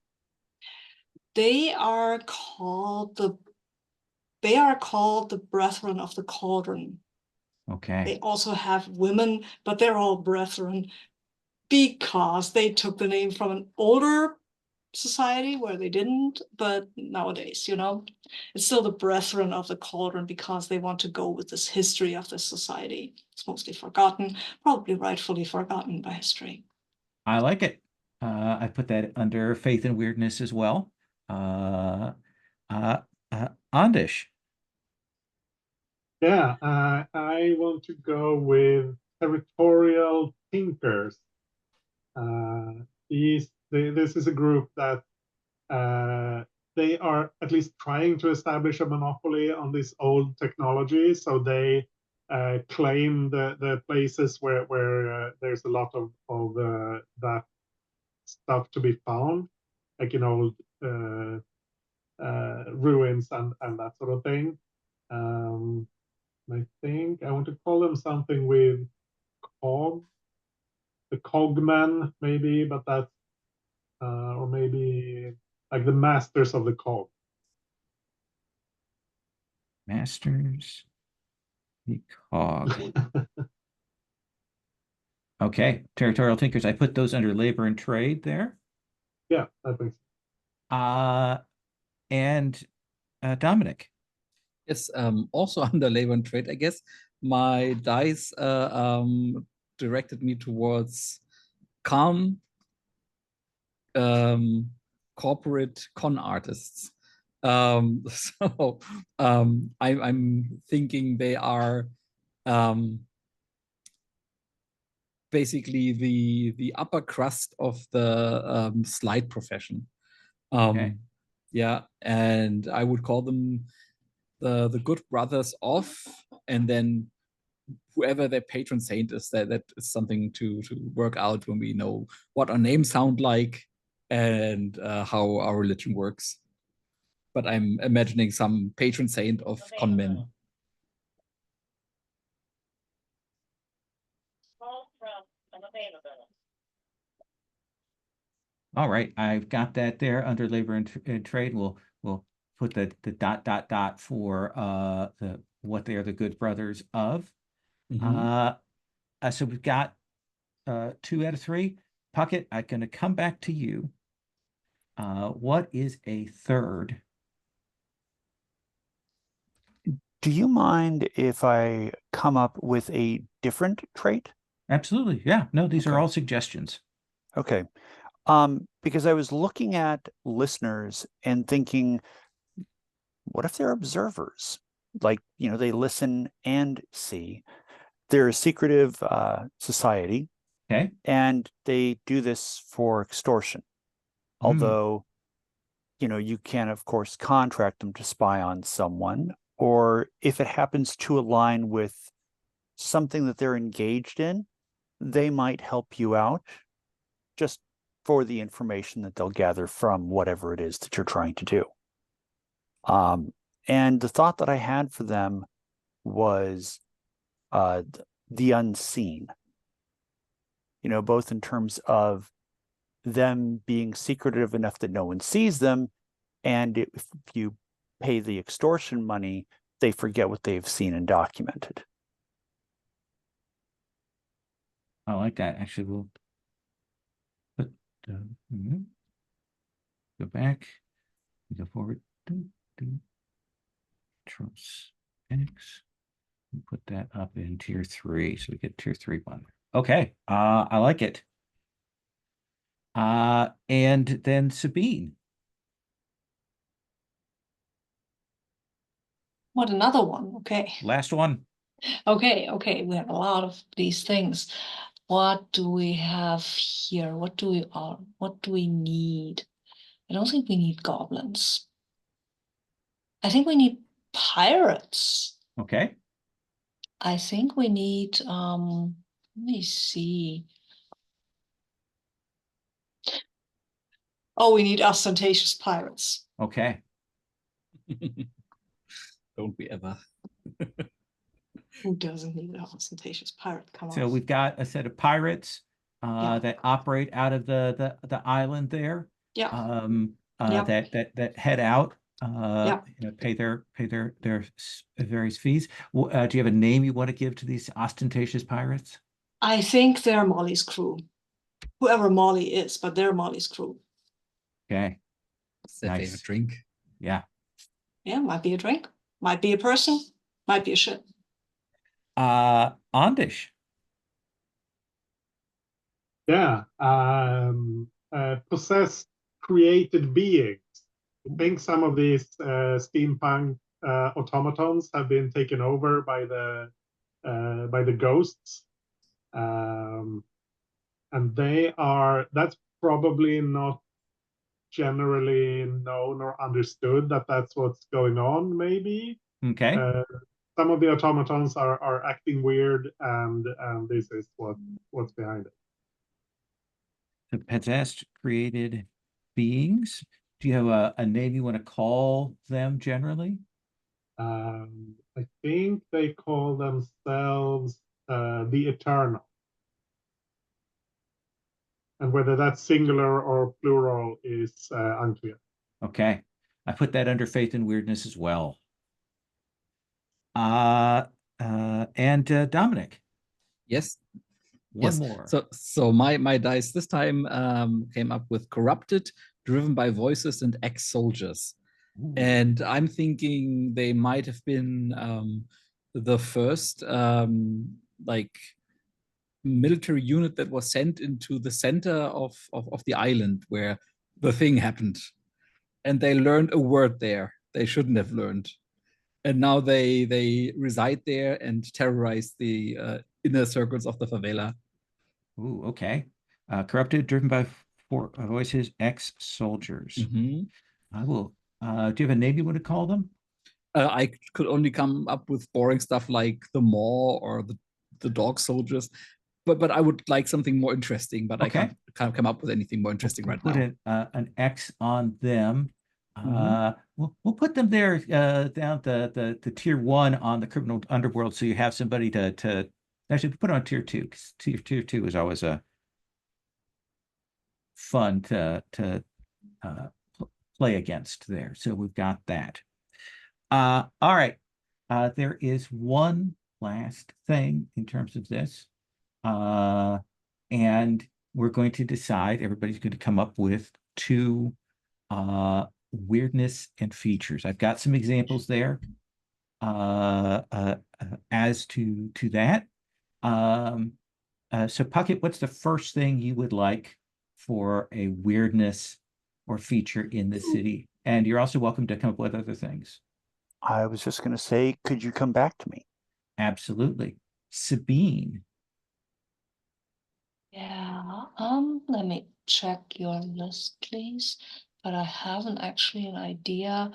They are called the Brethren of the Cauldron. Okay. They also have women, but they're all brethren because they took the name from an older society where they didn't, but nowadays, it's still the Brethren of the Cauldron because they want to go with this history of this society. It's mostly forgotten, probably rightfully forgotten by history. I like it. I put that under faith and weirdness as well. Andish. Yeah, I want to go with territorial thinkers. This is a group that they are at least trying to establish a monopoly on this old technology. So they claim the places where there's a lot of that stuff to be found, like in old ruins and that sort of thing. I think I want to call them something with cog, the cogman maybe, but that's or maybe like the masters of the cog. Masters, the cog. Okay, territorial thinkers. I put those under labor and trade there. Yeah, that makes sense. And Dominic. Yes, also under labor and trade, I guess. My dice directed me towards calm corporate con artists. So I'm thinking they are basically the upper crust of the slide profession. Okay. Yeah, and I would call them the good brothers of, and then whoever their patron saint is, that is something to work out when we know what our names sound like and how our religion works. But I'm imagining some patron saint of con men. All right, I've got that there under labor and trade. We'll put the dot for the what they are the good brothers of. So we've got 2 out of 3. Puckett, I'm going to come back to you. What is a third? Do you mind if I come up with a different trait? Absolutely. Yeah. No, these are Okay. all suggestions. Okay. Because I was looking at listeners and thinking, what if they're observers? Like, they listen and see. They're a secretive society, Okay. and they do this for extortion. Although, you can, of course, contract them to spy on someone, or if it happens to align with something that they're engaged in, they might help you out just for the information that they'll gather from whatever it is that you're trying to do. And the thought that I had for them was the unseen, both in terms of them being secretive enough that no one sees them, and if you pay the extortion money, they forget what they've seen and documented. I like that. Actually, we'll put go back, go forward. Trust X. Put that up in tier 3, so we get tier 3 one. Okay, I like it. And then Sabine. What, another one? Okay. Last one. Okay, we have a lot of these things. What do we have here? What do we need? I don't think we need goblins. I think we need pirates. Okay. I think we need let me see. Oh, we need ostentatious pirates. Okay. Don't we ever? Who doesn't need an ostentatious pirate? Come So on. we've got a set of pirates that operate out of the island there. Yeah. That head out. Yeah. Pay their various fees. Do you have a name you want to give to these ostentatious pirates? I think they're Molly's crew. Whoever Molly is, but they're Molly's crew. Okay. Is that Nice. favorite drink? Yeah. Yeah, might be a drink, might be a person, might be a ship. Ondish. Yeah. Possessed created beings. I think some of these steampunk automatons have been taken over by the ghosts. And that's probably not generally known or understood that that's what's going on, maybe. Okay. some of the automatons are acting weird, and this is what's behind it. The possessed created beings. Do you have a name you want to call them generally? I think they call themselves the Eternal. And whether that's singular or plural is unclear. Okay. I put that under faith and weirdness as well. And Dominic, Yes. one Yes. more. So my dice this time came up with corrupted, driven by voices, and ex-soldiers. Ooh. And I'm thinking they might have been the first like military unit that was sent into the center of the island where the thing happened. And they learned a word there they shouldn't have learned. And now they reside there and terrorize the inner circles of the favela. Ooh, okay. Corrupted, driven by voices, ex-soldiers. Mm-hmm. I will. Do you have a name you want to call them? I could only come up with boring stuff like the Maw or the dog soldiers, but I would like something more interesting. But Okay. I can't come up with anything more interesting We'll right put now. an X on them. Mhm. We'll put them there down the tier 1 on the criminal underworld, so you have somebody to actually put on tier 2, because tier 2 is always a fun to play against there. So we've got that. All right. There is one last thing in terms of this. And we're going to decide, everybody's going to come up with 2 weirdness and features. I've got some examples there as to that. So Puckett, what's the first thing you would like for a weirdness or feature in the city? And you're also welcome to come up with other things. I was just going to say, could you come back to me? Absolutely. Sabine. Yeah, let me check your list, please. But I haven't actually an idea.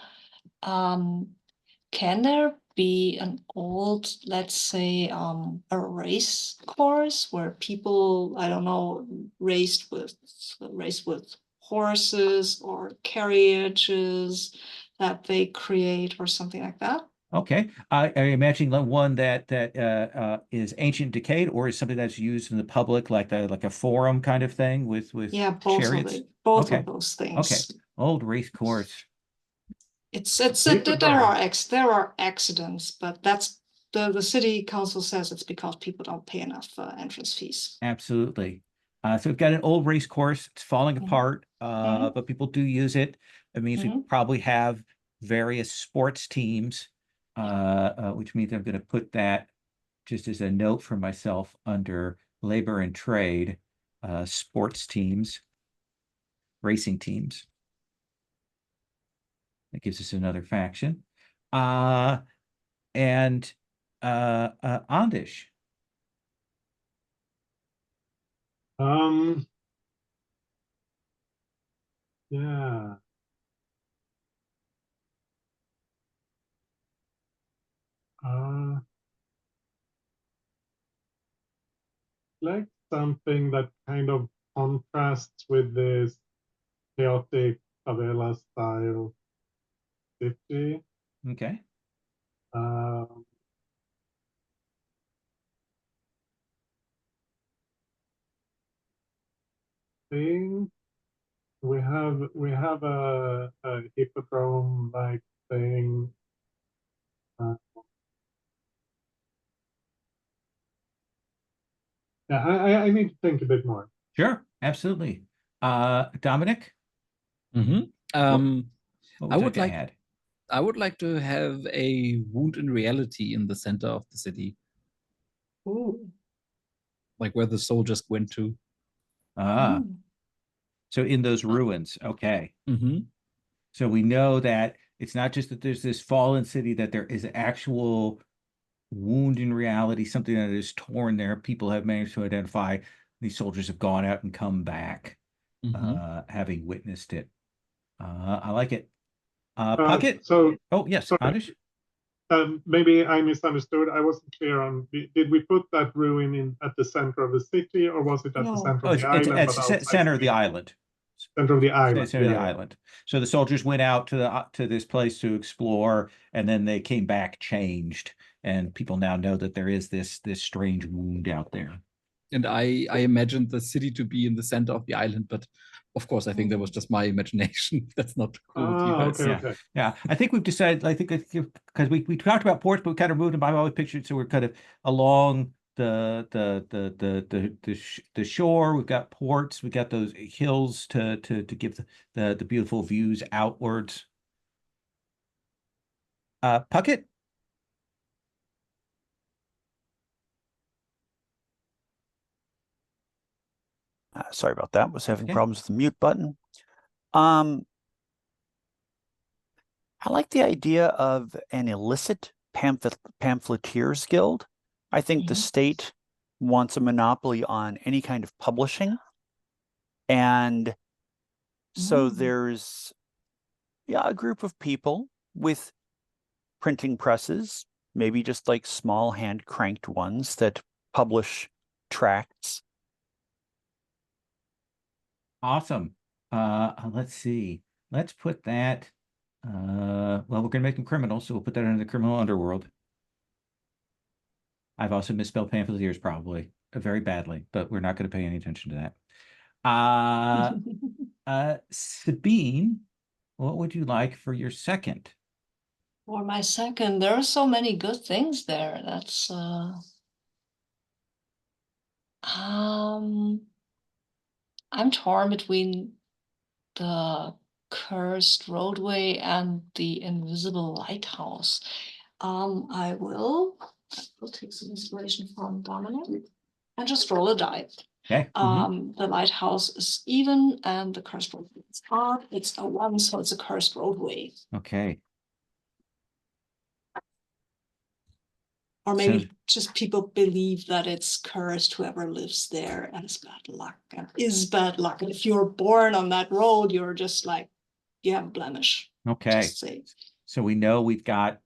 Can there be an old, let's say, a race course where people, I don't know, raced with horses or carriages that they create or something like that? Okay, I imagine one that is ancient decayed, or is something that's used in the public, like a forum kind of thing with Yeah, both chariots. both Okay. of those Okay, things. old race course. There are accidents, but that's the city council says it's because people don't pay enough entrance fees. Absolutely. So we've got an old race course. It's falling Mhm. apart, Mhm. but people do use it. It means we Mhm. probably have various sports teams, which means I'm going to put that just as a note for myself under labor and trade, sports teams, racing teams. That gives us another faction. And Ondish. Yeah. Like something that kind of contrasts with this chaotic favela style city. Okay. Think we have a hippodrome like thing. Yeah, I need to think a bit more. Sure, absolutely. Dominic, Mhm. what I would you would like to like add? I would like to have a wound in reality in the center of the city, Ooh. like where the soldiers went to. Ah, Mm. so in those ruins, okay. Mhm. So we know that it's not just that there's this fallen city, that there is actual wound in reality, something that is torn there. People have managed to identify these soldiers have gone out and come back, Mhm. having witnessed it. I like it. Puckett? So Oh, yes, sorry. Anish? maybe I misunderstood. I wasn't clear on, did we put that ruin in at the center of the city, or was it at the No. center Oh, of the island? it's but outside center of the city? island. Center of the island. Center of the Yeah, yeah. island. So the soldiers went out to this place to explore, and then they came back changed, and people now know that there is this strange wound out there. And I imagined the city to be in the center of the island, but of course, I think that was just my imagination. That's not cool with you guys. Okay, Yeah. okay. Yeah, I think we've decided. I think because we talked about ports, but we kind of moved them. I've always pictured so we're kind of along the shore. We've got ports. We got those hills to give the beautiful views outwards. Puckett. Sorry about that. Was having Okay. problems with the mute button. I like the idea of an illicit pamphleteers guild. I think the state wants a monopoly on any kind of publishing. And so there's a group of people with printing presses, maybe just like small hand cranked ones that publish tracts. Awesome. Let's see. Let's put that. Well, we're gonna make them criminals, so we'll put that under the criminal underworld. I've also misspelled pamphleteers probably very badly, but we're not going to pay any attention to that. Sabine, what would you like for your second? For my second, there are so many good things there. That's I'm torn between the cursed roadway and the invisible lighthouse. I will take some inspiration from Dominic and just roll a die. Okay. The lighthouse is even and the cursed roadway is odd. It's a 1, so it's a cursed roadway. Okay. Or maybe just people believe that it's cursed, whoever lives there, and it's bad luck and is bad luck. And if you're born on that road, you're just like, you have a blemish. Okay. Just say. So we know we've got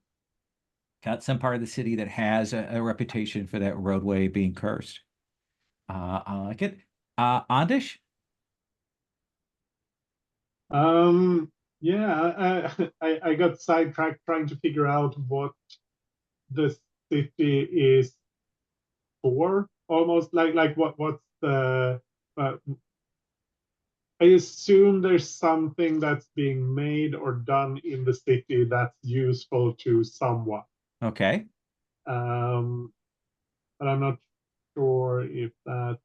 some part of the city that has a reputation for that roadway being cursed. I like it. Andish? Yeah, I got sidetracked trying to figure out what the city is for, almost like what's the I assume there's something that's being made or done in the city that's useful to someone. Okay. But I'm not sure if that's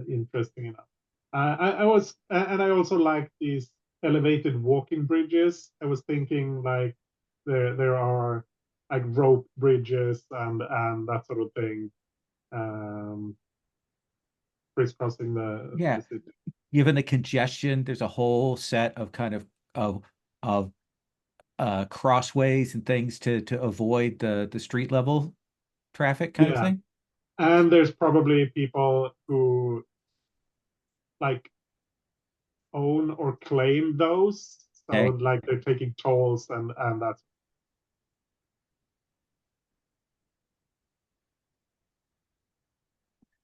interesting enough. I also like these elevated walking bridges. I was thinking like there are like rope bridges and that sort of thing, crisscrossing the city. Given the congestion, there's a whole set of kind of crossways and things to avoid the street level traffic kind of thing. And there's probably people who like own or claim those, so like they're taking tolls and that's.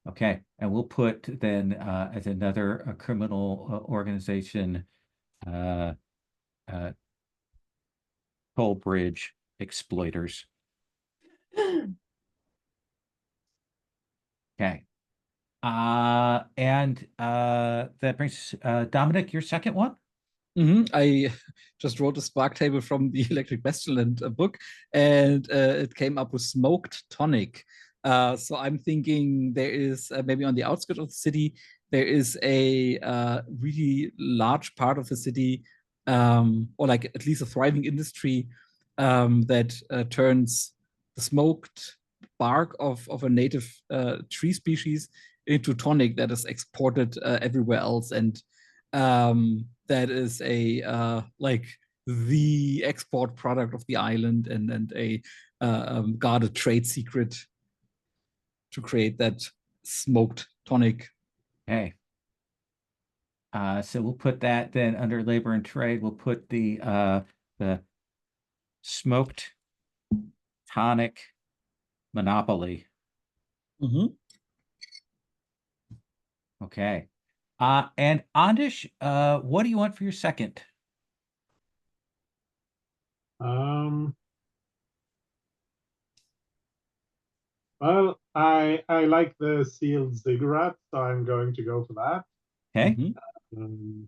Okay, and we'll put then as another criminal organization, toll bridge exploiters. Okay. And that brings Dominic, your second one? I just wrote a spark table from the Electric Bastionland book, and it came up with smoked tonic. So I'm thinking there is maybe on the outskirts of the city, there is a really large part of the city, or like at least a thriving industry that turns the smoked bark of a native tree species into tonic that is exported everywhere else. And that is a like the export product of the island and a guarded trade secret to create that smoked tonic. Okay. So we'll put that then under labor and trade. We'll put the smoked tonic, Monopoly. Mhm. Okay. And Andish, what do you want for your second? Well, I like the sealed ziggurat, so I'm going to go for that. Okay. Mhm.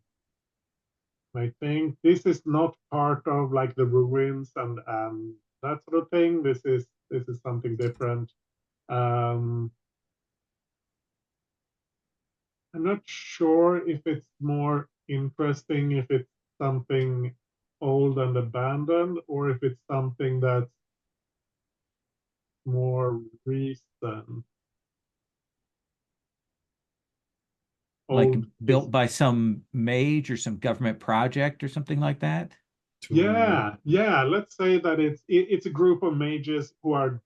I think this is not part of like the ruins and that sort of thing. This is something different. I'm not sure if it's more interesting if it's something old and abandoned or if it's something that's more recent. Like Old is built by some mage or some government project or something like that? yeah. Let's say that it's a group of mages who are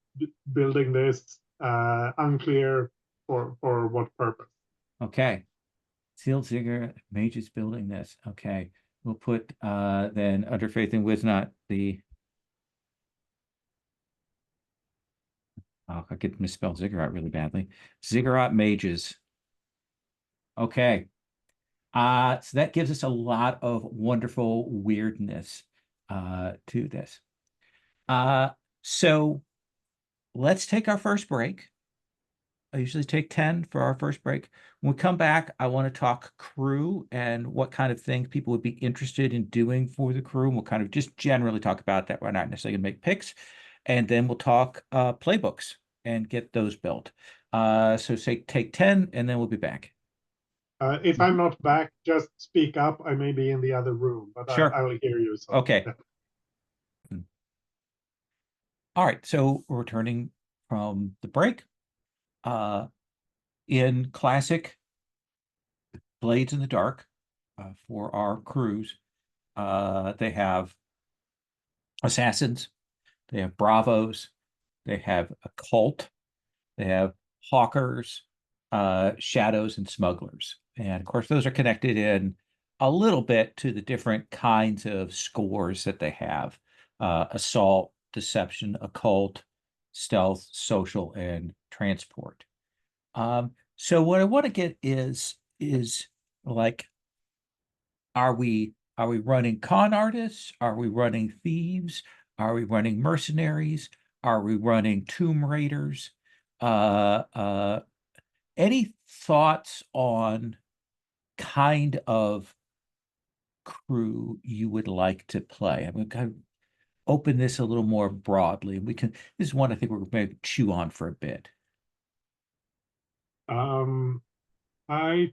building this. Unclear for what purpose. Okay. Sealed Ziggurat, mages building this. Okay. We'll put then under Faith and Wisnot the I could misspell ziggurat really badly. Ziggurat mages. Okay. So that gives us a lot of wonderful weirdness to this. So let's take our first break. I usually take 10 for our first break. When we come back, I want to talk crew and what kind of things people would be interested in doing for the crew. And we'll kind of just generally talk about that. We're not necessarily going to make picks. And then we'll talk playbooks and get those built. So say take 10 and then we'll be back. If I'm not back, just speak up. I may be in the other room, but Sure. I will hear you. So. Okay. Yeah. All right. So we're returning from the break. In classic Blades in the Dark for our crews, they have assassins, they have bravos, they have a cult, they have hawkers, shadows, and smugglers. And of course, those are connected in a little bit to the different kinds of scores that they have: assault, deception, occult, stealth, social, and transport. So what I want to get is like, are we running con artists? Are we running thieves? Are we running mercenaries? Are we running tomb raiders? Any thoughts on kind of crew you would like to play? I'm going to kind of open this a little more broadly. This is one I think we're going to chew on for a bit. I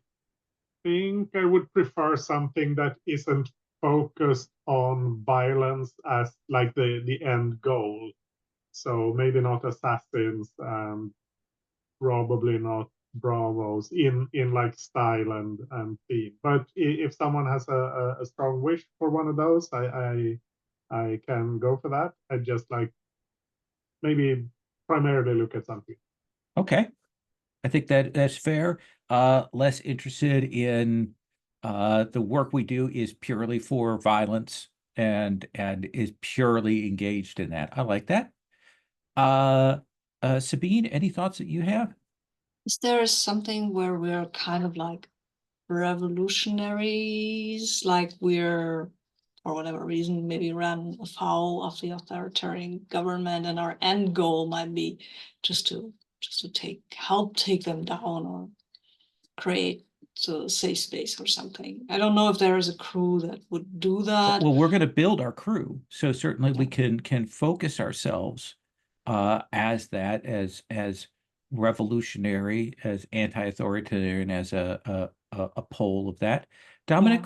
think I would prefer something that isn't focused on violence as like the end goal. So maybe not assassins and probably not bravos in like style and theme. But if someone has a strong wish for one of those, I can go for that. I just like maybe primarily look at something. Okay. I think that's fair. Less interested in the work we do is purely for violence and is purely engaged in that. I like that. Sabine, any thoughts that you have? Is there something where we're kind of like revolutionaries, like we're, for whatever reason, maybe ran afoul of the authoritarian government, and our end goal might be just to help take them down or create a safe space or something. I don't know if there is a crew that would do that. Well, we're going to build our crew, so certainly we can focus ourselves as that, as revolutionary, as anti-authoritarian, as a pole of that. Dominic,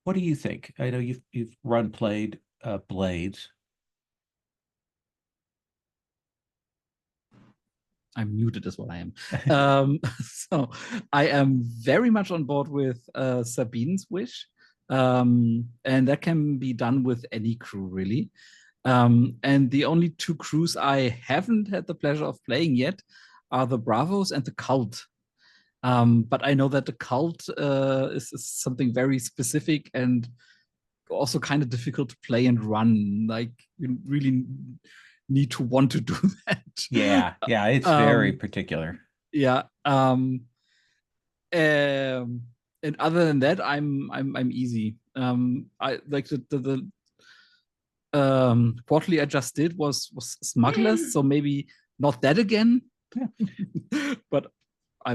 what do you think? I know you've played Blades. I'm muted is what I am. So I am very much on board with Sabine's wish. And that can be done with any crew, really. And the only two crews I haven't had the pleasure of playing yet are the Bravos and the Cult. But I know that the Cult is something very specific and also kind of difficult to play and run. Like, you really need to want to do that. Yeah, it's very Um, particular. Yeah. And other than that, I'm easy. I like the quarterly I just did was smugglers, so maybe not that again. But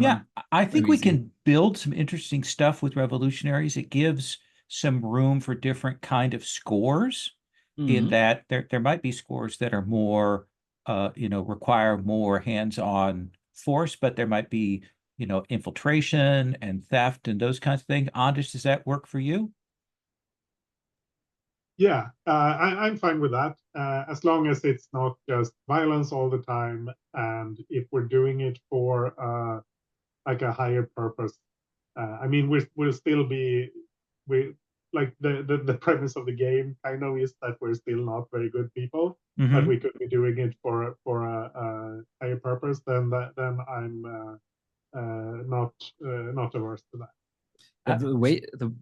Yeah, I think we easy. can build some interesting stuff with revolutionaries. It gives some room for different kind of scores in Mhm. that there might be scores that are more require more hands-on force, but there might be, infiltration and theft and those kinds of things. Anders, does that work for you? Yeah, I'm fine with that, as long as it's not just violence all the time, and if we're doing it for like a higher purpose. I mean, we'll still be we like the premise of the game kind of is that we're still not very good people, but we could be doing it for a higher purpose. Then I'm not averse to that. The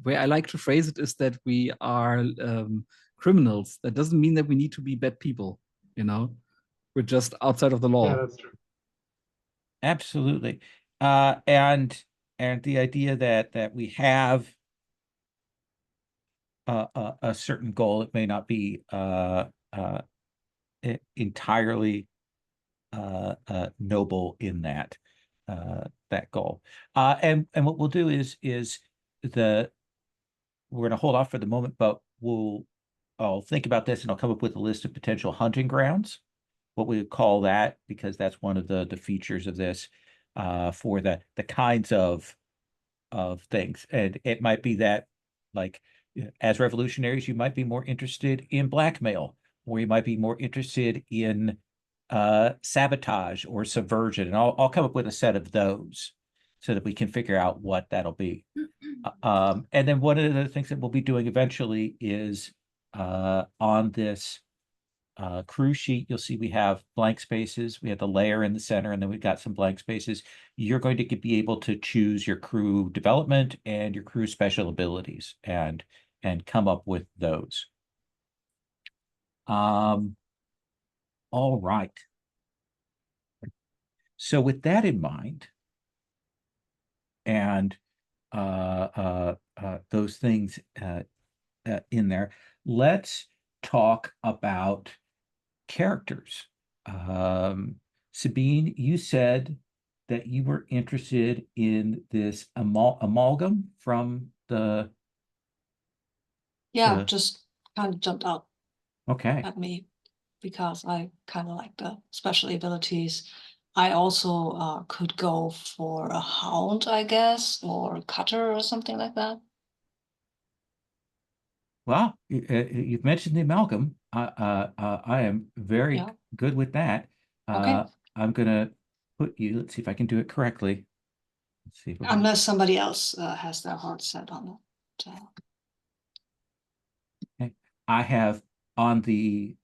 way I like to phrase it is that we are criminals. That doesn't mean that we need to be bad people. We're just outside of the Yeah, law. that's true. Absolutely. And the idea that we have a certain goal, it may not be entirely noble in that goal. And what we'll do is we're going to hold off for the moment, but I'll think about this and I'll come up with a list of potential hunting grounds, what we would call that, because that's one of the features of this, for the kinds of things. And it might be that, like, as revolutionaries, you might be more interested in blackmail, or you might be more interested in sabotage or subversion. And I'll come up with a set of those so that we can figure out what that'll be. And then one of the things that we'll be doing eventually is on this crew sheet, you'll see we have blank spaces. We have the layer in the center, and then we've got some blank spaces. You're going to be able to choose your crew development and your crew special abilities and come up with those. All right. So with that in mind, and those things in there, let's talk about characters. Sabine, you said that you were interested in this amalgam from the Yeah, just kind of jumped out okay. at me because I kind of like the special abilities. I also could go for a hound, I guess, or a cutter or something like that. Well, you've mentioned the amalgam. I am very Yeah. good with that. Okay. I'm gonna put you. Let's see if I can do it correctly. Let's see if we Unless somebody else has their heart set on it. okay. I have on the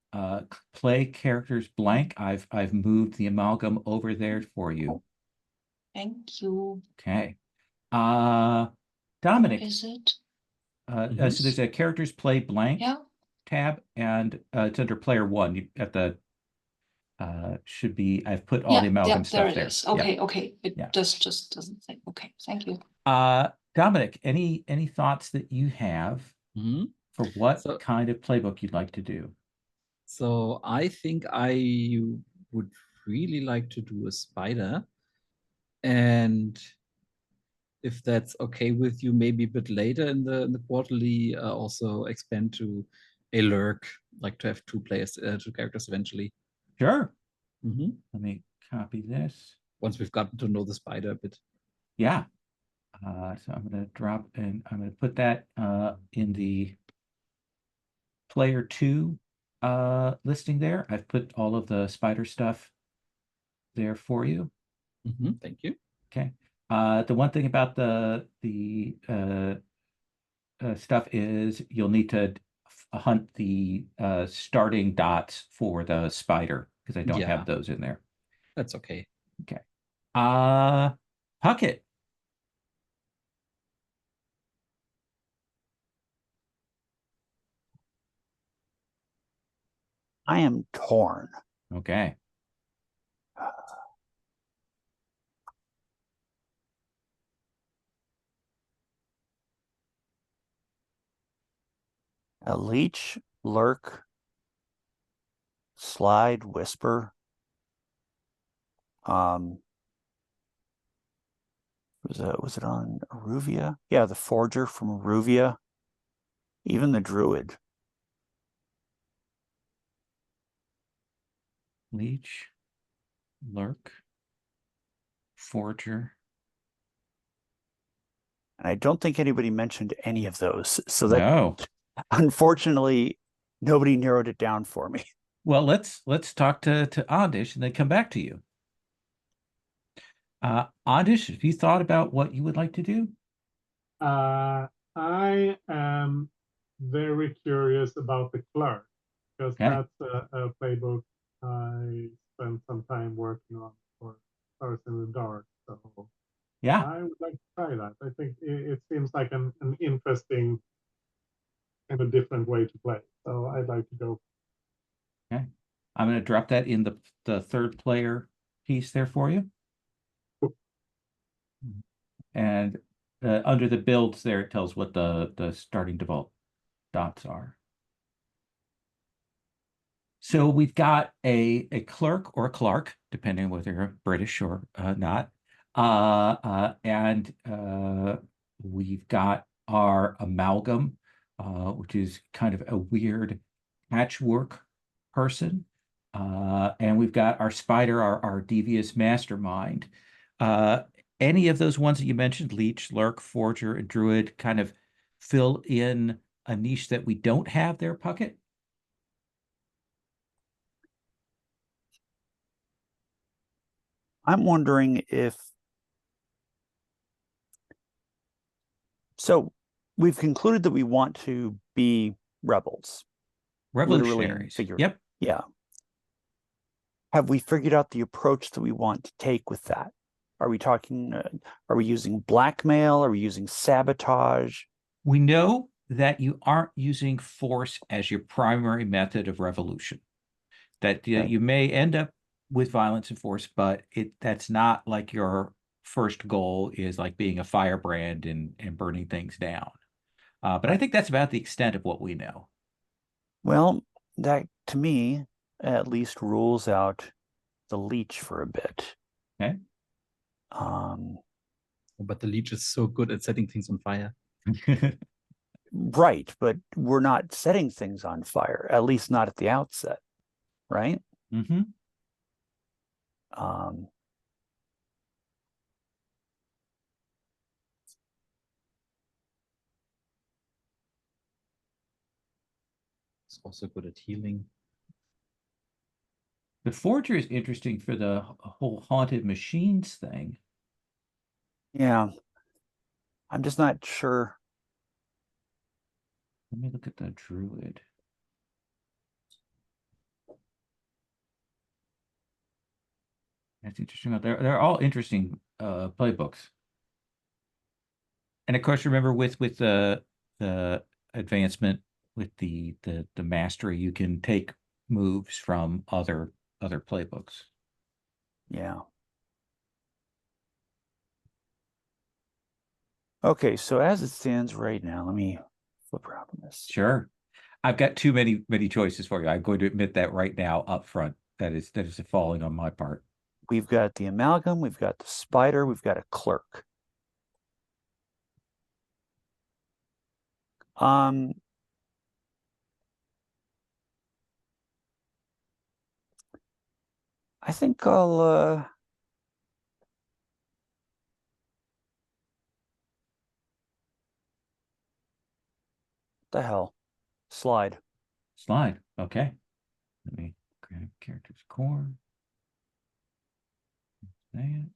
play characters blank. I've moved the amalgam over there for you. Thank you. Okay. Where Dominic, is it? so there's a characters play blank Yeah. tab, and it's under player one. You at the should be. I've put all the amalgam there stuff it there. is. Yeah. Okay, okay. It Yeah. just doesn't say. Okay, thank you. Dominic, any thoughts that you have for what So- kind of playbook you'd like to do? So I think I would really like to do a spider. And if that's okay with you, maybe a bit later in the quarterly, also expand to a lurk, like to have two characters eventually. Sure. Mm-hmm. Let me copy this. Once we've gotten to know the spider a bit. Yeah. So I'm going to drop and I'm going to put that in the player two listing there. I've put all of the spider stuff there for you. Mm-hmm. Thank you. Okay. The one thing about the stuff is you'll need to hunt the starting dots for the spider because I don't have those in there. That's okay. Okay. Puckett. I am torn. Okay. A leech, lurk, slide, whisper. Was it on Aruvia? Yeah, the forger from Aruvia. Even the druid. Leech, lurk, forger. And I don't think anybody mentioned any of those. So that, No. unfortunately, nobody narrowed it down for me. Well, let's talk to Adish and then come back to you. Adish, have you thought about what you would like to do? I am very curious about the clerk because Okay. that's a playbook I spent some time working on for Stars in the Dark. So Yeah. I would like to try that. I think it seems like an interesting and a different way to play. So I'd like to go. Okay. I'm going to drop that in the third player piece there for you. And under the builds there, it tells what the starting default dots are. So we've got a clerk or a clerk, depending on whether you're British or not. And we've got our amalgam, which is kind of a weird patchwork person. And we've got our spider, our devious mastermind. Any of those ones that you mentioned, leech, lurk, forger, and druid, kind of fill in a niche that we don't have there, Puckett? I'm wondering if, so we've concluded that we want to be rebels. Literally and Revolutionaries. figuratively. Yep. Yeah. Have we figured out the approach that we want to take with that? Are we talking, are we using blackmail? Are we using sabotage? We know that you aren't using force as your primary method of revolution. That Okay. you may end up with violence and force, but that's not like your first goal is like being a firebrand and burning things down. But I think that's about the extent of what we know. Well, that to me at least rules out the leech for a bit. Okay. But the leech is so good at setting things on fire. Right, but we're not setting things on fire, at least not at the outset, right? Mm-hmm. It's also good at healing. The forger is interesting for the whole haunted machines thing. Yeah. I'm just not sure. Let me look at the druid. That's interesting. They're all interesting playbooks. And of course, remember with the advancement with the mastery, you can take moves from other playbooks. Yeah. Okay, so as it stands right now, let me flip around on this. Sure. I've got too many choices for you. I'm going to admit that right now up front. That is a falling on my part. We've got the amalgam, we've got the spider, we've got a clerk. I think I'll the hell. Slide. Slide. Okay. Let me grab character's core. That.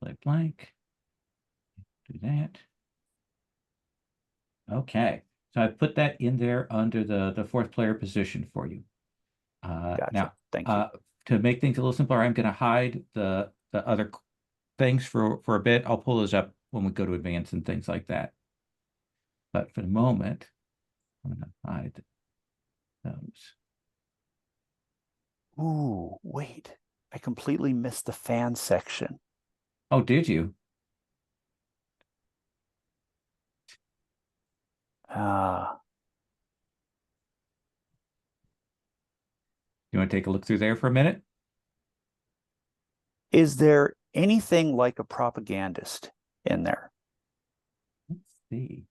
Play blank. Do that. Okay. So I put that in there under the fourth player position for you. Gotcha. Now, Thank you. to make things a little simpler, I'm going to hide the other things for a bit. I'll pull those up when we go to advance and things like that. But for the moment, I'm going to hide those. Ooh, wait. I completely missed the fan section. Oh, did you? Ah, You want to take a look through there for a minute? is there anything like a propagandist in there? Let's see.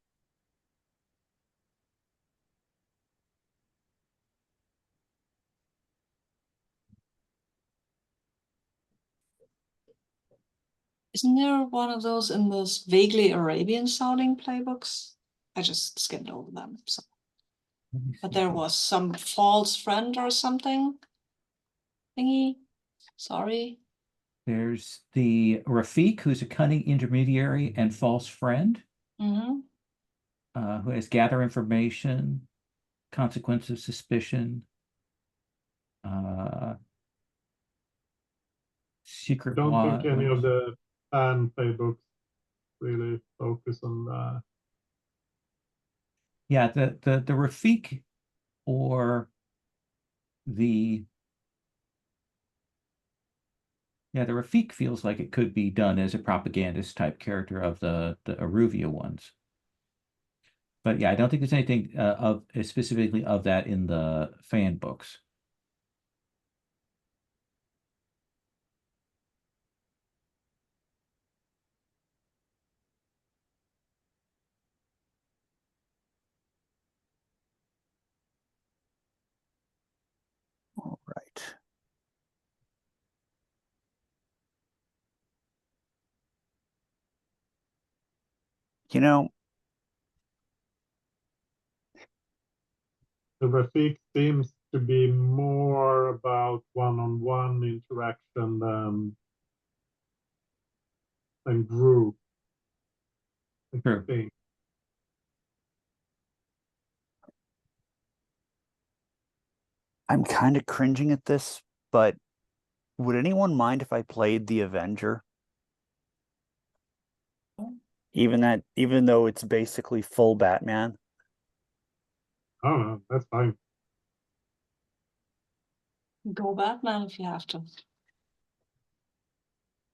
Isn't there one of those in those vaguely Arabian sounding playbooks? I just skimmed over them. So. Let me But see. there was some false friend or something thingy. Sorry. There's the Rafik, who's a cunning intermediary and false friend, Mm-hmm. Who has gather information, consequence of suspicion, secret Don't think any watch. of the fan playbooks really focus on Yeah, the Rafik or the the Rafik feels like it could be done as a propagandist type character of the Aruvia ones. But yeah, I don't think there's anything of specifically of that in the fan books. All right. You know, the Rafik seems to be more about one-on-one interaction than group. I True. think. I'm kind of cringing at this, but would anyone mind if I played the Avenger? Even though it's basically full Batman. I don't know. That's fine. Go Batman if you have to.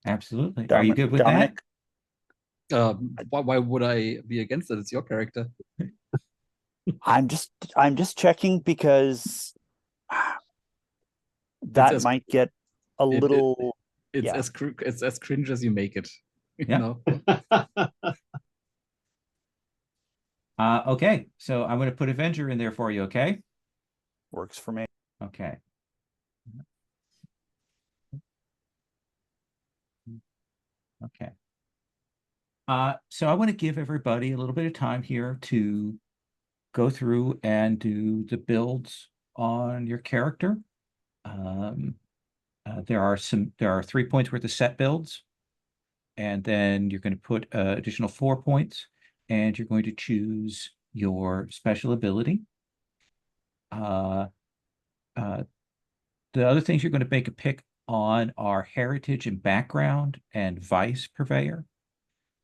Absolutely. Are you good with Dominic? Why would I be against it? It's your character. I'm just checking because that as- might get a it- little It's yeah. it's as cringe as you make it. You Yeah. know? Okay, so I'm going to put Avenger in there for you, okay? Works for me. Okay. Okay. So I want to give everybody a little bit of time here to go through and do the builds on your character. There are 3 points worth of set builds, and then you're going to put additional 4 points, and you're going to choose your special ability. The other things you're going to make a pick on are heritage and background and vice purveyor.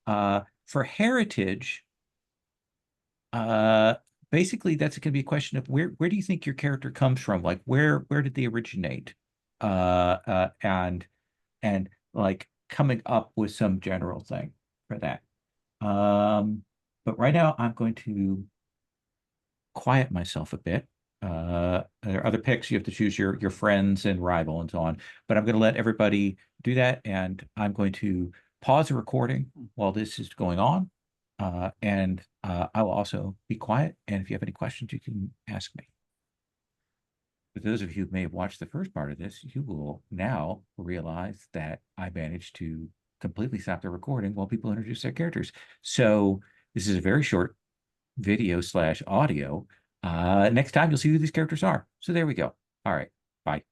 For heritage, basically that's going to be a question of where do you think your character comes from? Like where did they originate? And like coming up with some general thing for that. But right now I'm going to quiet myself a bit. There are other picks. You have to choose your friends and rival and so on. But I'm going to let everybody do that, and I'm going to pause the recording while this is going on. And I will also be quiet. And if you have any questions, you can ask me. For those of you who may have watched the first part of this, you will now realize that I managed to completely stop the recording while people introduce their characters. So this is a very short video / audio. Next time you'll see who these characters are. So there we go. All right. Bye.